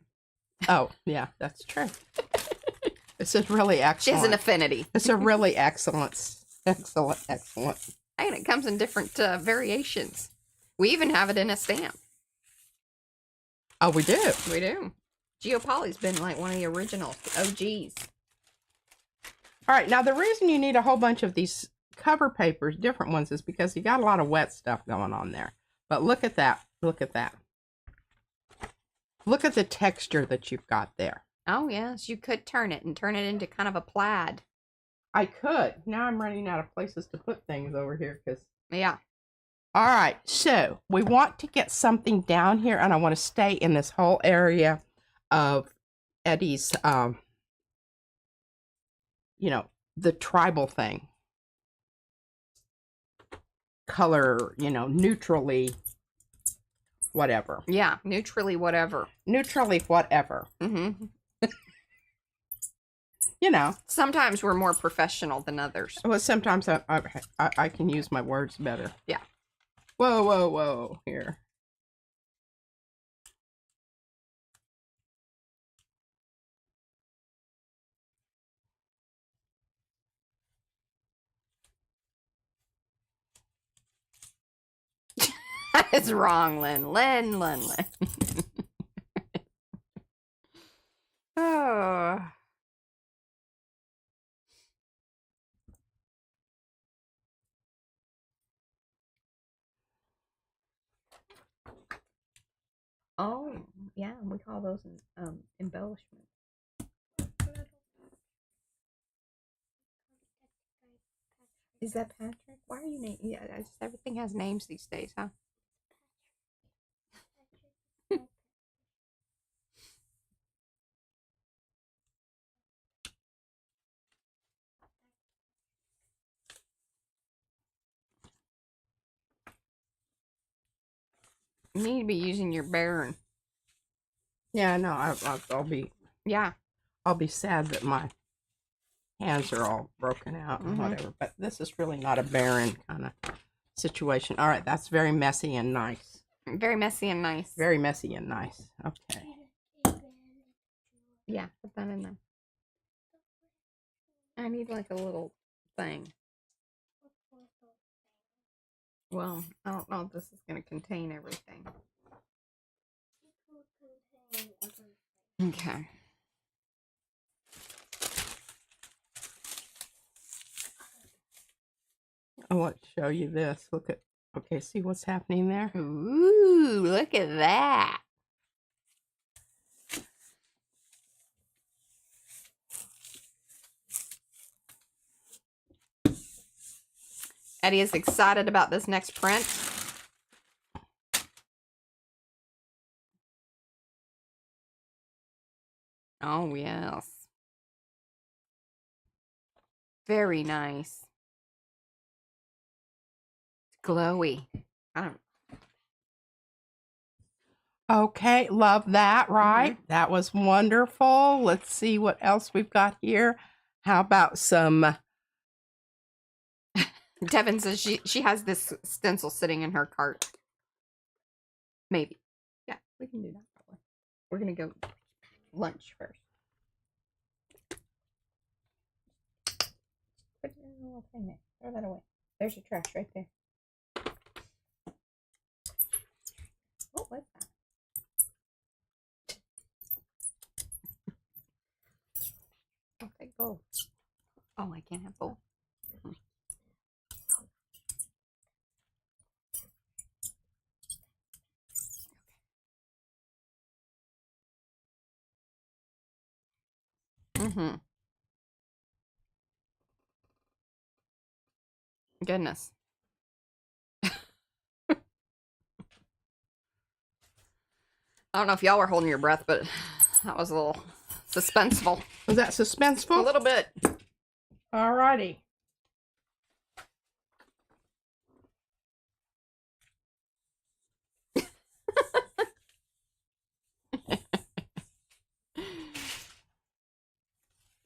Oh, yeah, that's true. It's a really excellent. She has an affinity. It's a really excellent. And it comes in different variations. We even have it in a stamp. Oh, we do? We do. Geopoly's been like one of the originals, the OGs. All right, now the reason you need a whole bunch of these cover papers, different ones, is because you got a lot of wet stuff going on there. But look at that. Look at that. Look at the texture that you've got there. Oh, yes. You could turn it into kind of a plaid. I could. Now I'm running out of places to put things over here because... Yeah. All right. So we want to get something down here, and I want to stay in this whole area of Eddie's, you know, the tribal thing. Color, you know, neutrally whatever. Yeah, neutrally whatever. Neutrally whatever. Mm-hmm. You know. Sometimes we're more professional than others. Well, sometimes I can use my words better. Yeah. Whoa, whoa, whoa. Here. That is wrong, Lynn. Lynn. Oh. Oh, yeah, we call those embellishments. Is that Patrick? Why are you naming? Yeah, everything has names these days, huh? You need to be using your Baron. Yeah, no, I'll be. Yeah. I'll be sad that my hands are all broken out and whatever. But this is really not a barren kind of situation. All right, that's very messy and nice. Very messy and nice. Very messy and nice. Okay. Yeah, put that in there. I need like a little thing. Well, I don't know if this is going to contain everything. Okay. I want to show you this. Look at, okay, see what's happening there? Ooh, look at that. Eddie is excited about this next print. Oh, yes. Very nice. It's glowy. I don't. Okay, love that, right? That was wonderful. Let's see what else we've got here. How about some... Devin says she has this stencil sitting in her cart. Maybe. Yeah, we can do that probably. We're going to go lunch first. Put it in a little thing there. Throw that away. There's your trash right there. Oh, what's that? I'll take both. Oh, I can't have both. Mm-hmm. Goodness. I don't know if y'all were holding your breath, but that was a little suspenseful. Was that suspenseful? A little bit. Alrighty.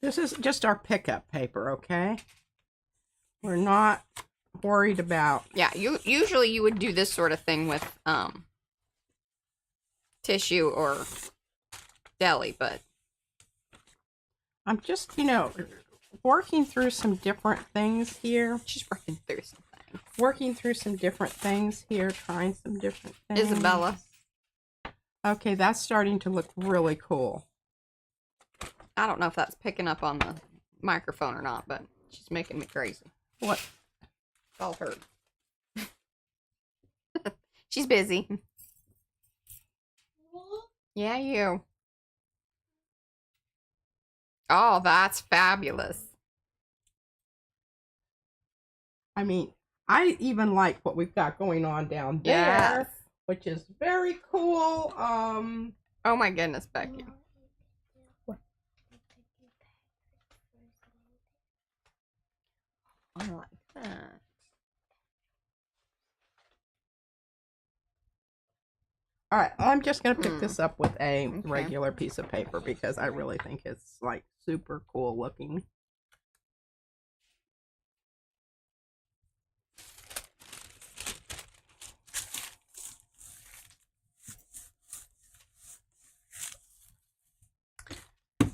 This is just our pickup paper, okay? We're not worried about... Yeah, usually you would do this sort of thing with tissue or deli, but I'm just, you know, working through some different things here. she's working through something. Working through some different things here, trying some different things. Isabella. Okay, that's starting to look really cool. I don't know if that's picking up on the microphone or not, but she's making me crazy. What? It's all her. She's busy. Yeah, you. Oh, that's fabulous. I mean, I even like what we've got going on down there, Yes. which is very cool. Oh my goodness, Becky. I like that. All right, I'm just going to pick this up with a Okay. regular piece of paper because I really think it's like super cool looking.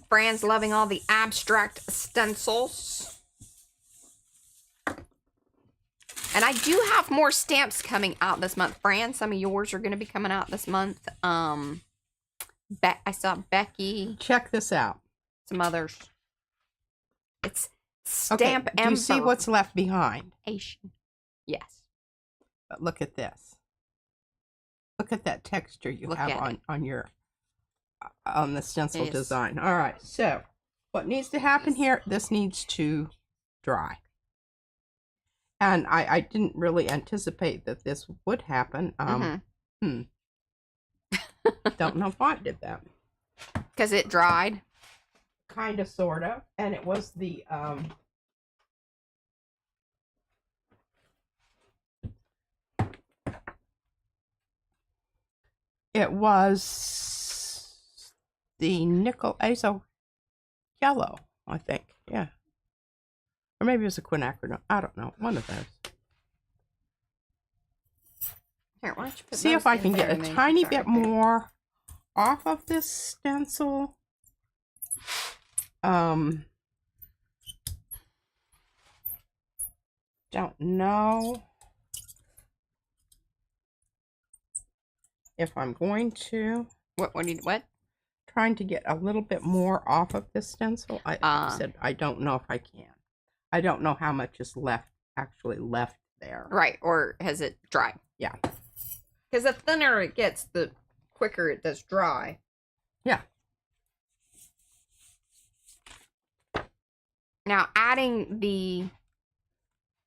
Fran's loving all the abstract stencils. And I do have more stamps coming out this month. Fran, some of yours are going to be coming out this month. I saw Becky. Check this out. Some others. It's stamp okay, do you see what's left behind? Yes. But look at this. Look at that texture you have on your on the stencil design. All right, so what needs to happen here? This needs to dry. And I didn't really anticipate that this would happen. Don't know why it did that. Because it dried? Kind of, sort of. And it was the... it was the nickel azo yellow, I think. Yeah. Or maybe it was a quinacridone. I don't know. One of those. Here, why don't you put See if I can get a tiny bit more off of this stencil. Don't know if I'm going to. What? Trying to get a little bit more off of this stencil. I said I don't know if I can. I don't know how much is actually left there. Right, or has it dried? Yeah. Because the thinner it gets, the quicker it does dry. Yeah. Now, adding the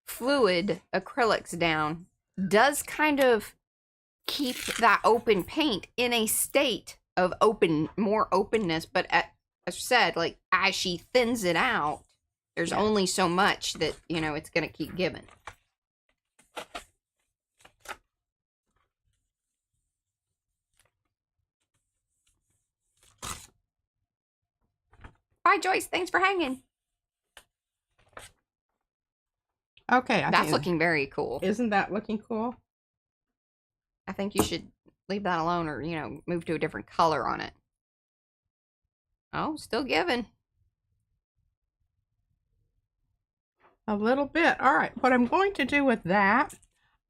fluid acrylics down does kind of keep that open paint in a state of more openness, but as I said, like, as she thins it out, there's only so much that, it's going to keep giving. Bye, Joyce. Thanks for hanging. Okay. That's looking very cool. Isn't that looking cool? I think you should leave that alone or, move to a different color on it. Oh, still giving. A little bit. All right. What I'm going to do with that,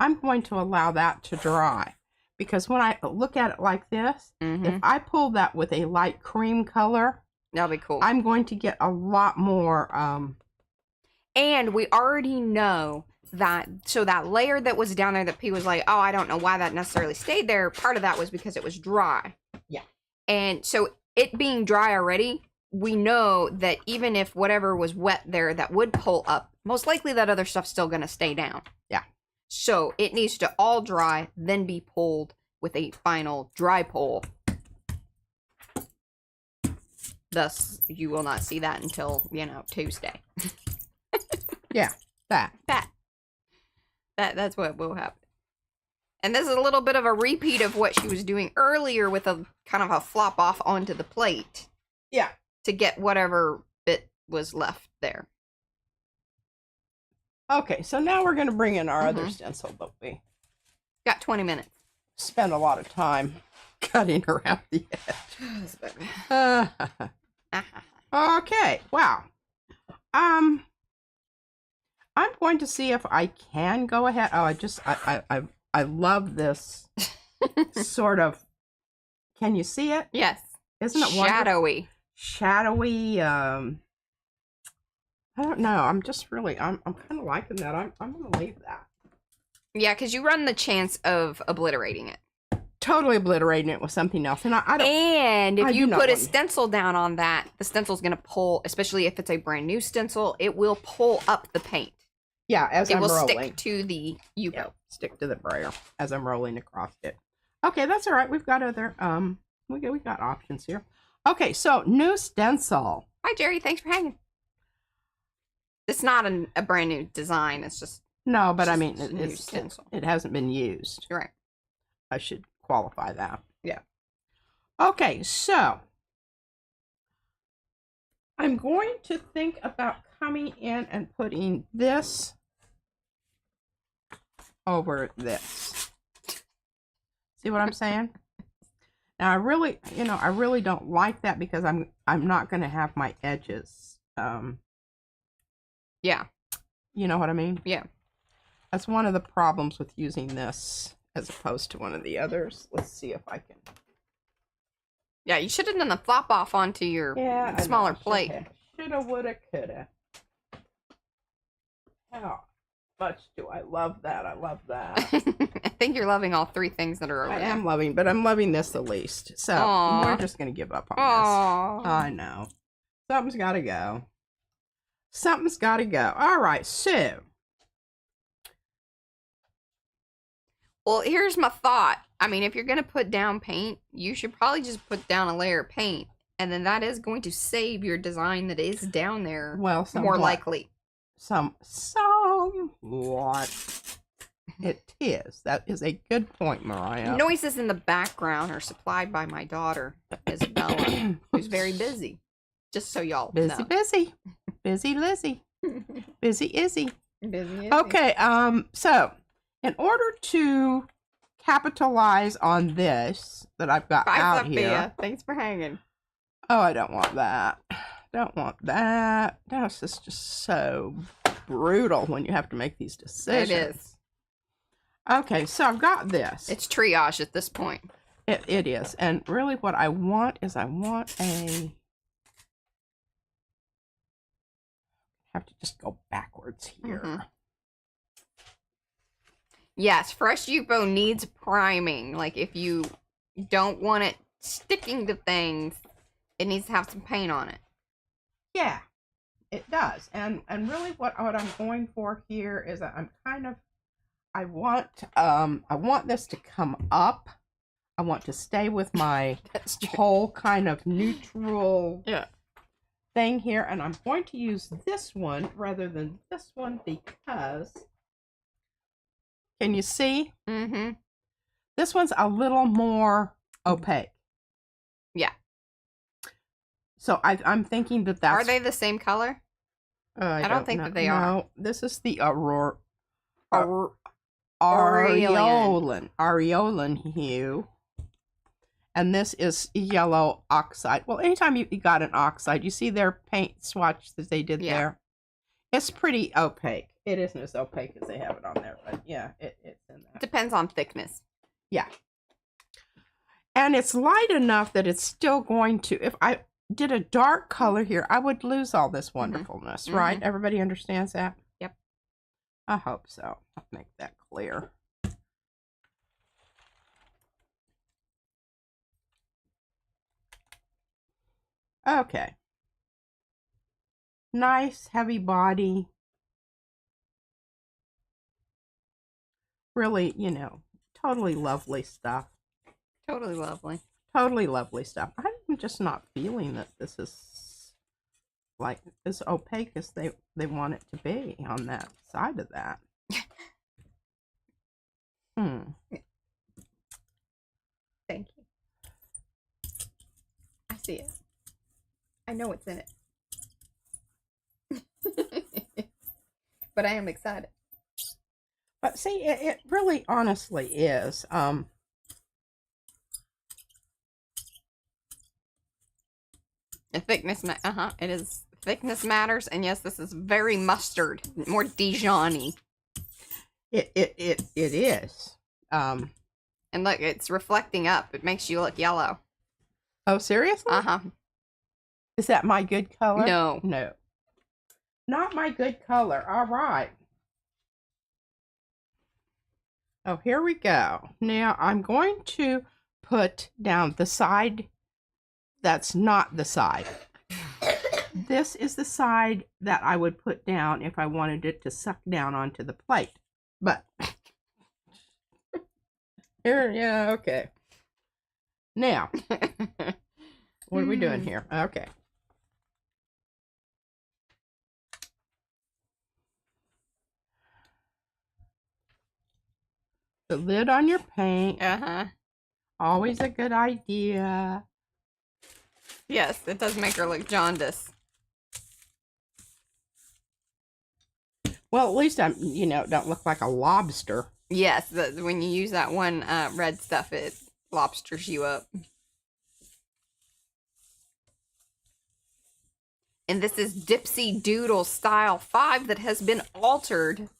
I'm going to allow that to dry. Because when I look at it like this, if I pull that with a light cream color, that'll be cool. I'm going to get a lot more. And we already know that, so that layer that was down there that P was like, oh, I don't know why that necessarily stayed there. Part of that was because it was dry. Yeah. And so it being dry already, we know that even if whatever was wet there that would pull up, most likely that other stuff's still going to stay down. Yeah. So it needs to all dry, then be pulled with a final dry pull. Thus, you will not see that until, Tuesday. Yeah, that's what will happen. And this is a little bit of a repeat of what she was doing earlier with a kind of a flop off onto the plate. Yeah. To get whatever bit was left there. Okay, so now we're going to bring in our other stencil, but we got 20 minutes. Spend a lot of time cutting around the edge. Okay, wow. I'm going to see if I can go ahead. Oh, I love this sort of. Can you see it? Yes. Isn't it shadowy? Shadowy. I don't know. I'm kind of liking that. I'm going to leave that. Yeah, because you run the chance of obliterating it. Totally obliterating it with something else. And I don't. And if you put a stencil down on that, the stencil's going to pull, especially if it's a brand new stencil, it will pull up the paint. Yeah, as I'm rolling. It will stick to the U-boat. Yeah, stick to the brayer as I'm rolling across it. Okay, that's all right. We've got other, we got options here. Okay, so new stencil. Hi, Jerry. Thanks for hanging. It's not a brand new design. It's just no, but I mean, it hasn't been used. Right. I should qualify that. Okay, so I'm going to think about coming in and putting this over this. See what I'm saying? Now I really, I really don't like that because I'm not going to have my edges. Yeah. You know what I mean? Yeah. That's one of the problems with using this as opposed to one of the others. Let's see if I can. Yeah, you should have done the flop off onto your smaller plate. Shoulda, woulda, coulda. How much do I love that? I love that. I think you're loving all three things that are over there. I am loving, but I'm loving this the least. So we're just going to give up on this. I know. Something's got to go. Something's got to go. All right, so. Well, here's my thought. I mean, if you're going to put down paint, you should probably just put down a layer of paint. And then that is going to save your design that is down there. Well, more likely. Somewhat. It is. That is a good point, Mariah. Noises in the background are supplied by my daughter, Isabella, who's very busy. Just so y'all know. Busy. Busy Lizzie. Busy Izzy. Busy Izzy. Okay, so in order to capitalize on this that I've got out here. Thanks for hanging. Oh, I don't want that. Don't want that. That's just so brutal when you have to make these decisions. It is. Okay, so I've got this. It's triage at this point. It is. And really what I want is I have to just go backwards here. Mm-hmm. Yes, fresh Yupo needs priming. Like, if you don't want it sticking to things, it needs to have some paint on it. Yeah, it does. And really what I'm going for here is that I want this to come up. I want to stay with my whole kind of neutral thing here. And I'm going to use this one rather than this one because, can you see? Mm-hmm. This one's a little more opaque. Yeah. So I'm thinking that's... Are they the same color? I don't think that they are. No, this is the Aureolin hue. And this is yellow oxide. Well, anytime you got an oxide, you see their paint swatch that they did there. It's pretty opaque. It isn't as opaque as they have it on there, but yeah, it's in that. Depends on thickness. Yeah. And it's light enough that it's still going to, if I did a dark color here, I would lose all this wonderfulness, right? Everybody understands that? Yep. I hope so. I'll make that clear. Okay. Nice, heavy body. Really, totally lovely stuff. Totally lovely. Totally lovely stuff. I'm just not feeling that this is like as opaque as they want it to be on that side of that. Thank you. I see it. I know what's in it. But I am excited. But see, it really honestly is. The thickness, it is. Thickness matters, and yes, this is very mustard, more Dijon-y. It is. And look, it's reflecting up. It makes you look yellow. Oh, seriously? Is that my good color? No. No. Not my good color. All right. Oh, here we go. Now, I'm going to put down the side that's not the side. This is the side that I would put down if I wanted it to suck down onto the plate. But, here, yeah, okay. Now, what are we doing here? Okay. The lid on your paint. Uh-huh. Always a good idea. Yes, it does make her look jaundiced. Well, at least I'm, don't look like a lobster. Yes, when you use that one red stuff, it lobsters you up. And this is Dipsy Doodle Style 5 that has been altered.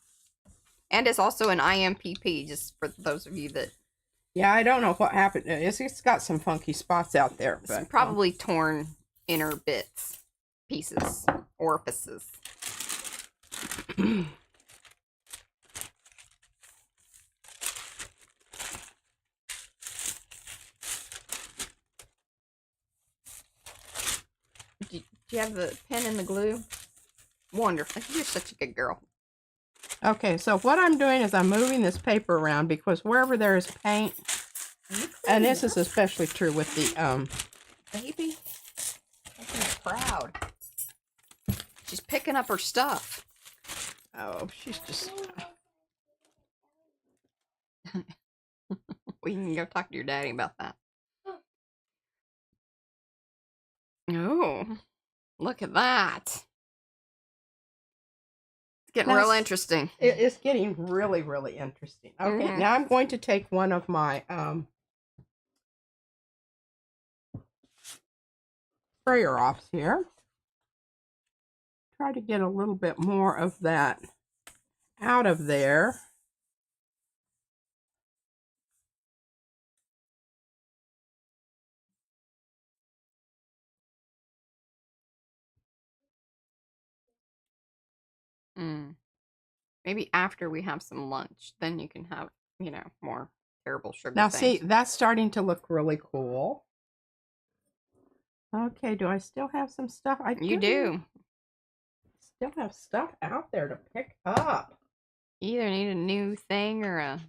And it's also an IMPP, just for those of you that... Yeah, I don't know what happened. It's got some funky spots out there. But probably torn inner bits, pieces, orifices. Do you have the pen and the glue? Wonderful. You're such a good girl. Okay, so what I'm doing is I'm moving this paper around because wherever there is paint, and this is especially true with the Baby, making her proud. She's picking up her stuff. Oh, she's just... We can go talk to your daddy about that. Oh, look at that. It's getting real interesting. It's getting really, really interesting. Okay, now I'm going to take one of my sprayer offs here. Try to get a little bit more of that out of there. Maybe after we have some lunch, then you can have, more terrible sugar Now, things. see, that's starting to look really cool. Okay, do I still have some stuff? You do. Still have stuff out there to pick up. You either need a new thing or a...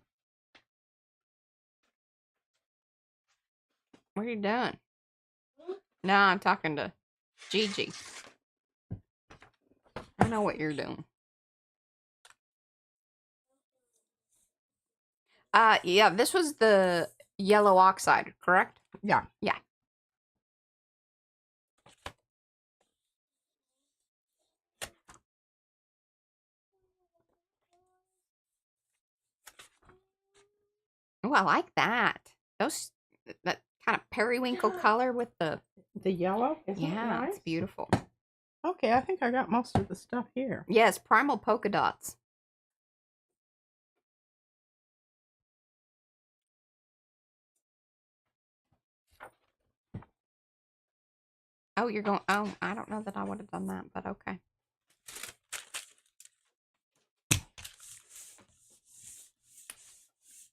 What are you doing? No, I'm talking to Gigi. I know what you're doing. Yeah, this was the yellow oxide, correct? Yeah. Yeah. Oh, I like that. That kind of periwinkle color with the yellow? Isn't it nice? It's beautiful. Okay, I think I got most of the stuff here. Yes, primal polka dots. Oh, you're going... Oh, I don't know that I would have done that, but okay.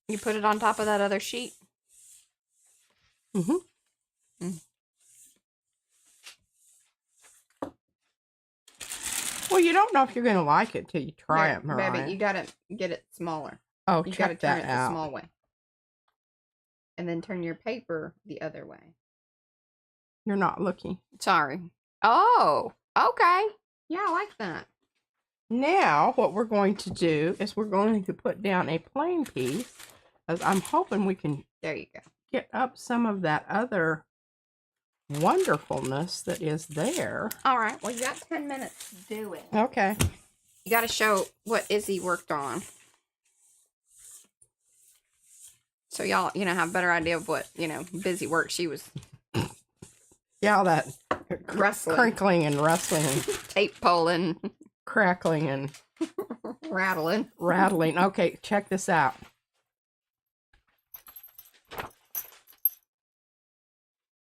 You put it on top of that other sheet? Well, you don't know if you're going to like it till you try it, Mariah. Baby, you got to get it smaller. Oh, you check turn that it out. the small way. And then turn your paper the other way. You're not looking. Sorry. Oh, okay. Yeah, I like that. Now, what we're going to do is we're going to put down a plain piece, as I'm hoping we can there you go. Get up some of that other wonderfulness that is there. All right. Well, you got 10 minutes to do it. Okay. You got to show what Izzy worked on. So y'all, have a better idea of what, busy work she was. Yeah, all that rustling. Crinkling and rustling. And tape pulling. Crackling and rattling. Okay, check this out.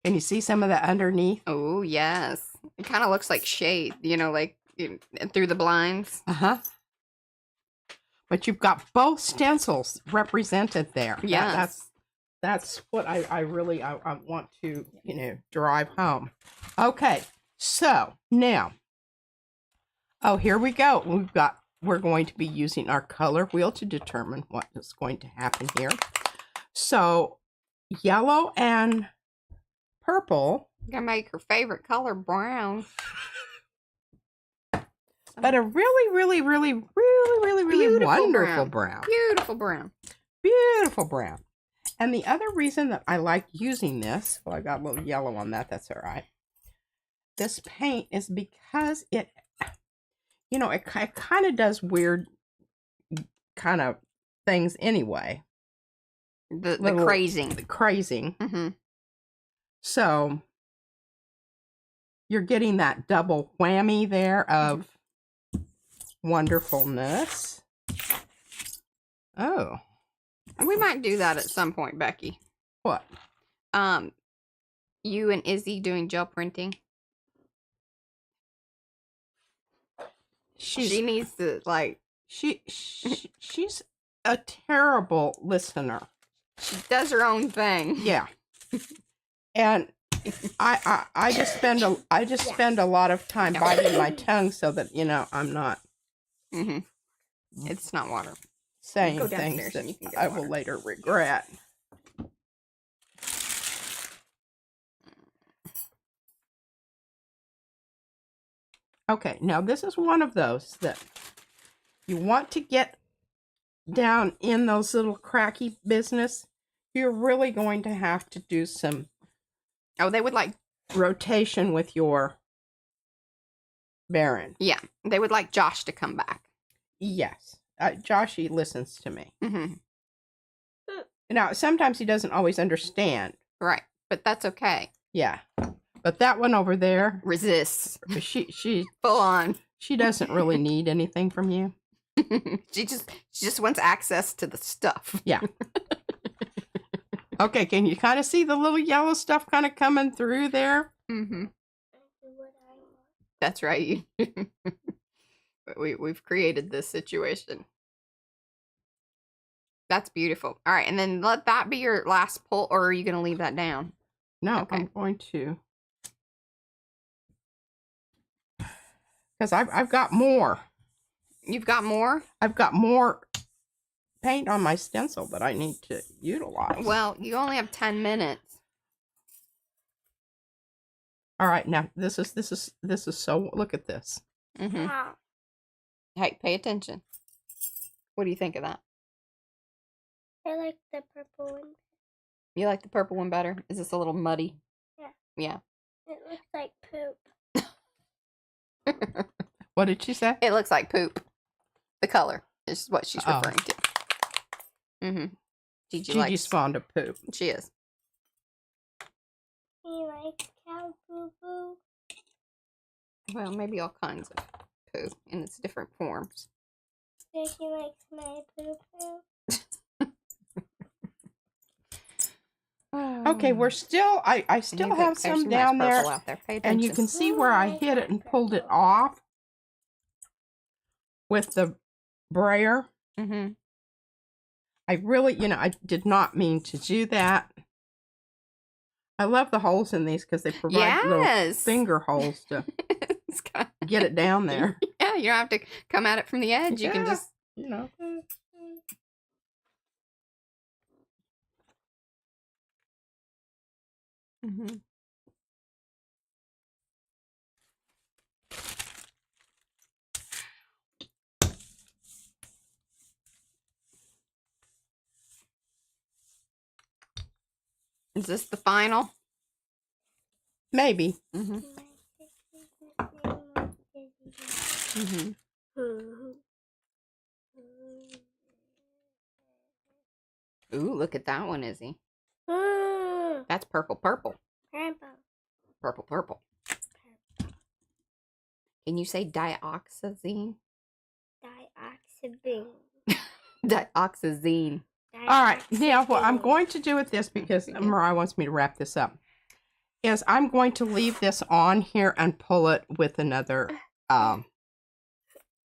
Can you see some of that underneath? Oh, yes. It kind of looks like shade, like through the blinds. Uh-huh. But you've got both stencils represented there. Yeah. That's what I really want to, drive home. Okay, so now, here we go. We're going to be using our color wheel to determine what is going to happen here. So, yellow and purple. I'm gonna make her favorite color brown. But a really Beautiful wonderful brown. Beautiful brown. Beautiful brown. And the other reason that I like using this, well, I got a little yellow on that, that's all right. this paint is because it, you know, it kind of does weird kind of things anyway. The crazing. crazing. The crazing. Mm-hmm. So you're getting that double whammy there of wonderfulness. Oh. We might do that at some point, Becky. What? You and Izzy doing gel printing. She needs to, like... She's a terrible listener. She does her own thing. Yeah. And I just spend a lot of time biting my tongue so that, you know, I'm not It's not water. Saying things that I will later regret. Okay, now this is one of those that you want to get down in those little cracky business. You're really going to have to do some they would like rotation with your Baron. Yeah, they would like Josh to come back. Yes. Joshy listens to me. Mm-hmm. Now, sometimes he doesn't always understand. Right, but that's okay. Yeah. But that one over there resists. She full on. She doesn't really need anything from you. She just wants access to the stuff. Yeah. Okay, can you kind of see the little yellow stuff kind of coming through there? Mm-hmm. That's right. We've created this situation. That's beautiful. All right, and then let that be your last pull, or are you going to leave that down? No, okay. I'm going to. Because I've got more. You've got more? I've got more paint on my stencil that I need to utilize. Well, you only have 10 minutes. All right, now this is so. Look at this. Mm-hmm. Hey, pay attention. What do you think of that? I like the purple one. You like the purple one better? Is this a little muddy? Yeah. Yeah. It looks like poop. What did she say? It looks like poop. The color is what she's referring to. Mm-hmm. Gigi's fond of poop. She is. He likes cow poo-poo. Well, maybe all kinds of poo in its different forms. So he likes my poo-poo. Okay, we're still, I still have some down there, and you can see where I hit it and pulled it off with the brayer. Mm-hmm. I really, you know, I did not mean to do that. I love the holes in these because they provide little finger holes to get it down there. Yeah, you don't have to come at it from the edge. You can just, you know. Mm-hmm. Is this the final? Maybe. Mm-hmm. Mm-hmm. Ooh, look at that one, Izzy. That's purple, purple. Purple, purple. Can you say dioxazine? Dioxazine. Dioxazine. All right, now what I'm going to do with this, because Mariah wants me to wrap this up, is I'm going to leave this on here and pull it with another, a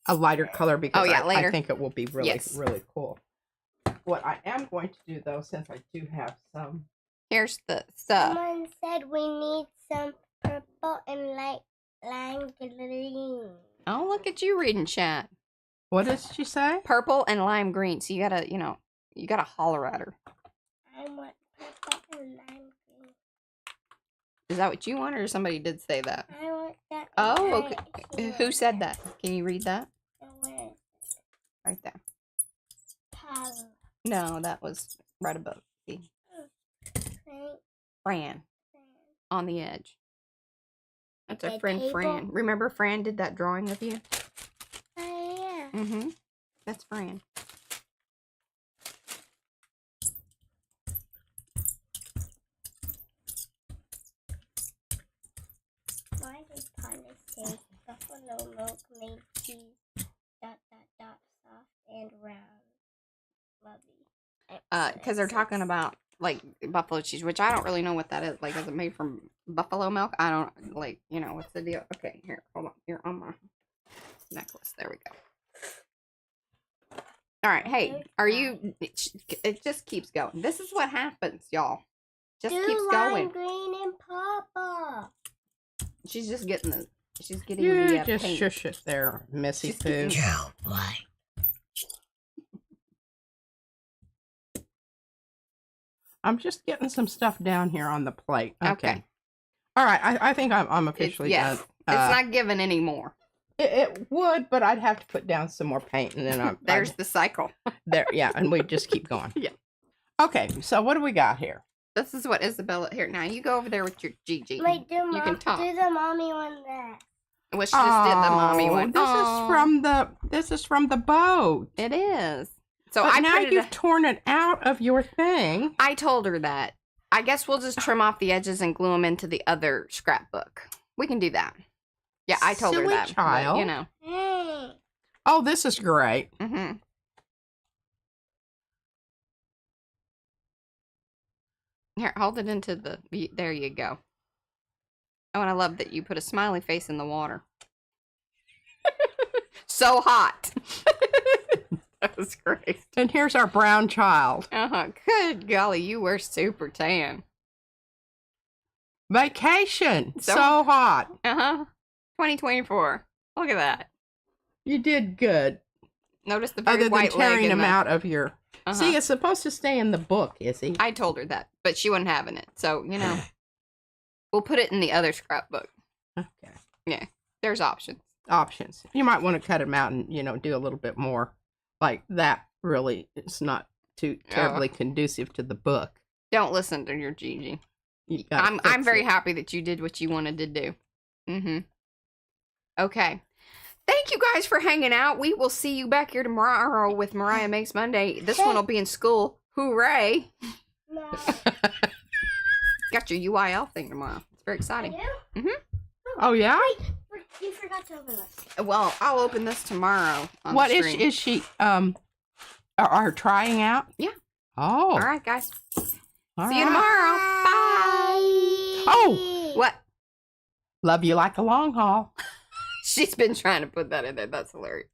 lighter color, because I think it will be really, really cool. What I am going to do, though, since I do have some... Here's the stuff. Someone said we need some purple and light lime green. Oh, look at you reading chat. What did she say? Purple and lime green. So you gotta, you gotta holler at her. I want purple and lime green. Is that what you want, or somebody did say that? I want that. Oh, okay. Who said that? Can you read that? Right there. No, that was right above the Fran on the edge. That's our The friend table? Fran. Remember Fran did that drawing of you? Oh, yeah. Mm-hmm. That's Fran. Why does Pilot say buffalo milk made cheese, ... soft and round? Lovely. Because they're talking about like buffalo cheese, which I don't really know what that is. Like, is it made from buffalo milk? I don't like. What's the deal? Okay, here, hold on. Here on my necklace. There we go. All right. Hey, are you? It just keeps going. This is what happens, y'all. Just keeps going. Green and purple. She's just getting the. She's getting You the just paint. shush it there, Missy She's Pooh. getting- I'm just getting some stuff down here on the plate. Okay. All right. I think I'm officially yes. done. It's not giving anymore. It would, but I'd have to put down some more paint, and then There's the cycle. there. Yeah, and we just keep going. Yeah. Okay. So what do we got here? This is what Isabella. Here, now you go over there with your Gigi. Wait, do can talk. Do the mommy one there. Well, she just did the mommy one. This is from the boat. It is. So But I now printed you've torn it out of your thing. I told her that. I guess we'll just trim off the edges and glue them into the other scrapbook. We can do that. Yeah, I told her Silly that. but, child. Hey. Oh, this is great. Mm-hmm. Here, hold it into the. There you go. Oh, and I love that you put a smiley face in the water. So hot. That was great. And here's our brown child. Good golly, you were super tan. Vacation. So- So hot. 2024. Look at that. You did good. Notice the very Other than white leg tearing in them the- out of your... See, it's supposed to stay in the book, Izzy. I told her that, but she wasn't having it. So, we'll put it in the other scrapbook. Okay. Yeah, there's options. Options. You might want to cut them out and, do a little bit more. Like that really is not too terribly conducive to the book. Don't listen to your Gigi. You gotta I'm fix very it. happy that you did what you wanted to do. Mm-hmm. Okay. Thank you guys for hanging out. We will see you back here tomorrow with Mariah Makes Monday. This one will be in school. Hooray. No. Got your UIL thing tomorrow. It's very exciting. You? Oh, yeah? Wait, you forgot to open this. Well, I'll open this tomorrow. On What the is stream. is she are trying out? Yeah. Oh. All right, guys. all See you right. tomorrow. Bye. Oh. What? Love you like a long haul. She's been trying to put that in there. That's hilarious.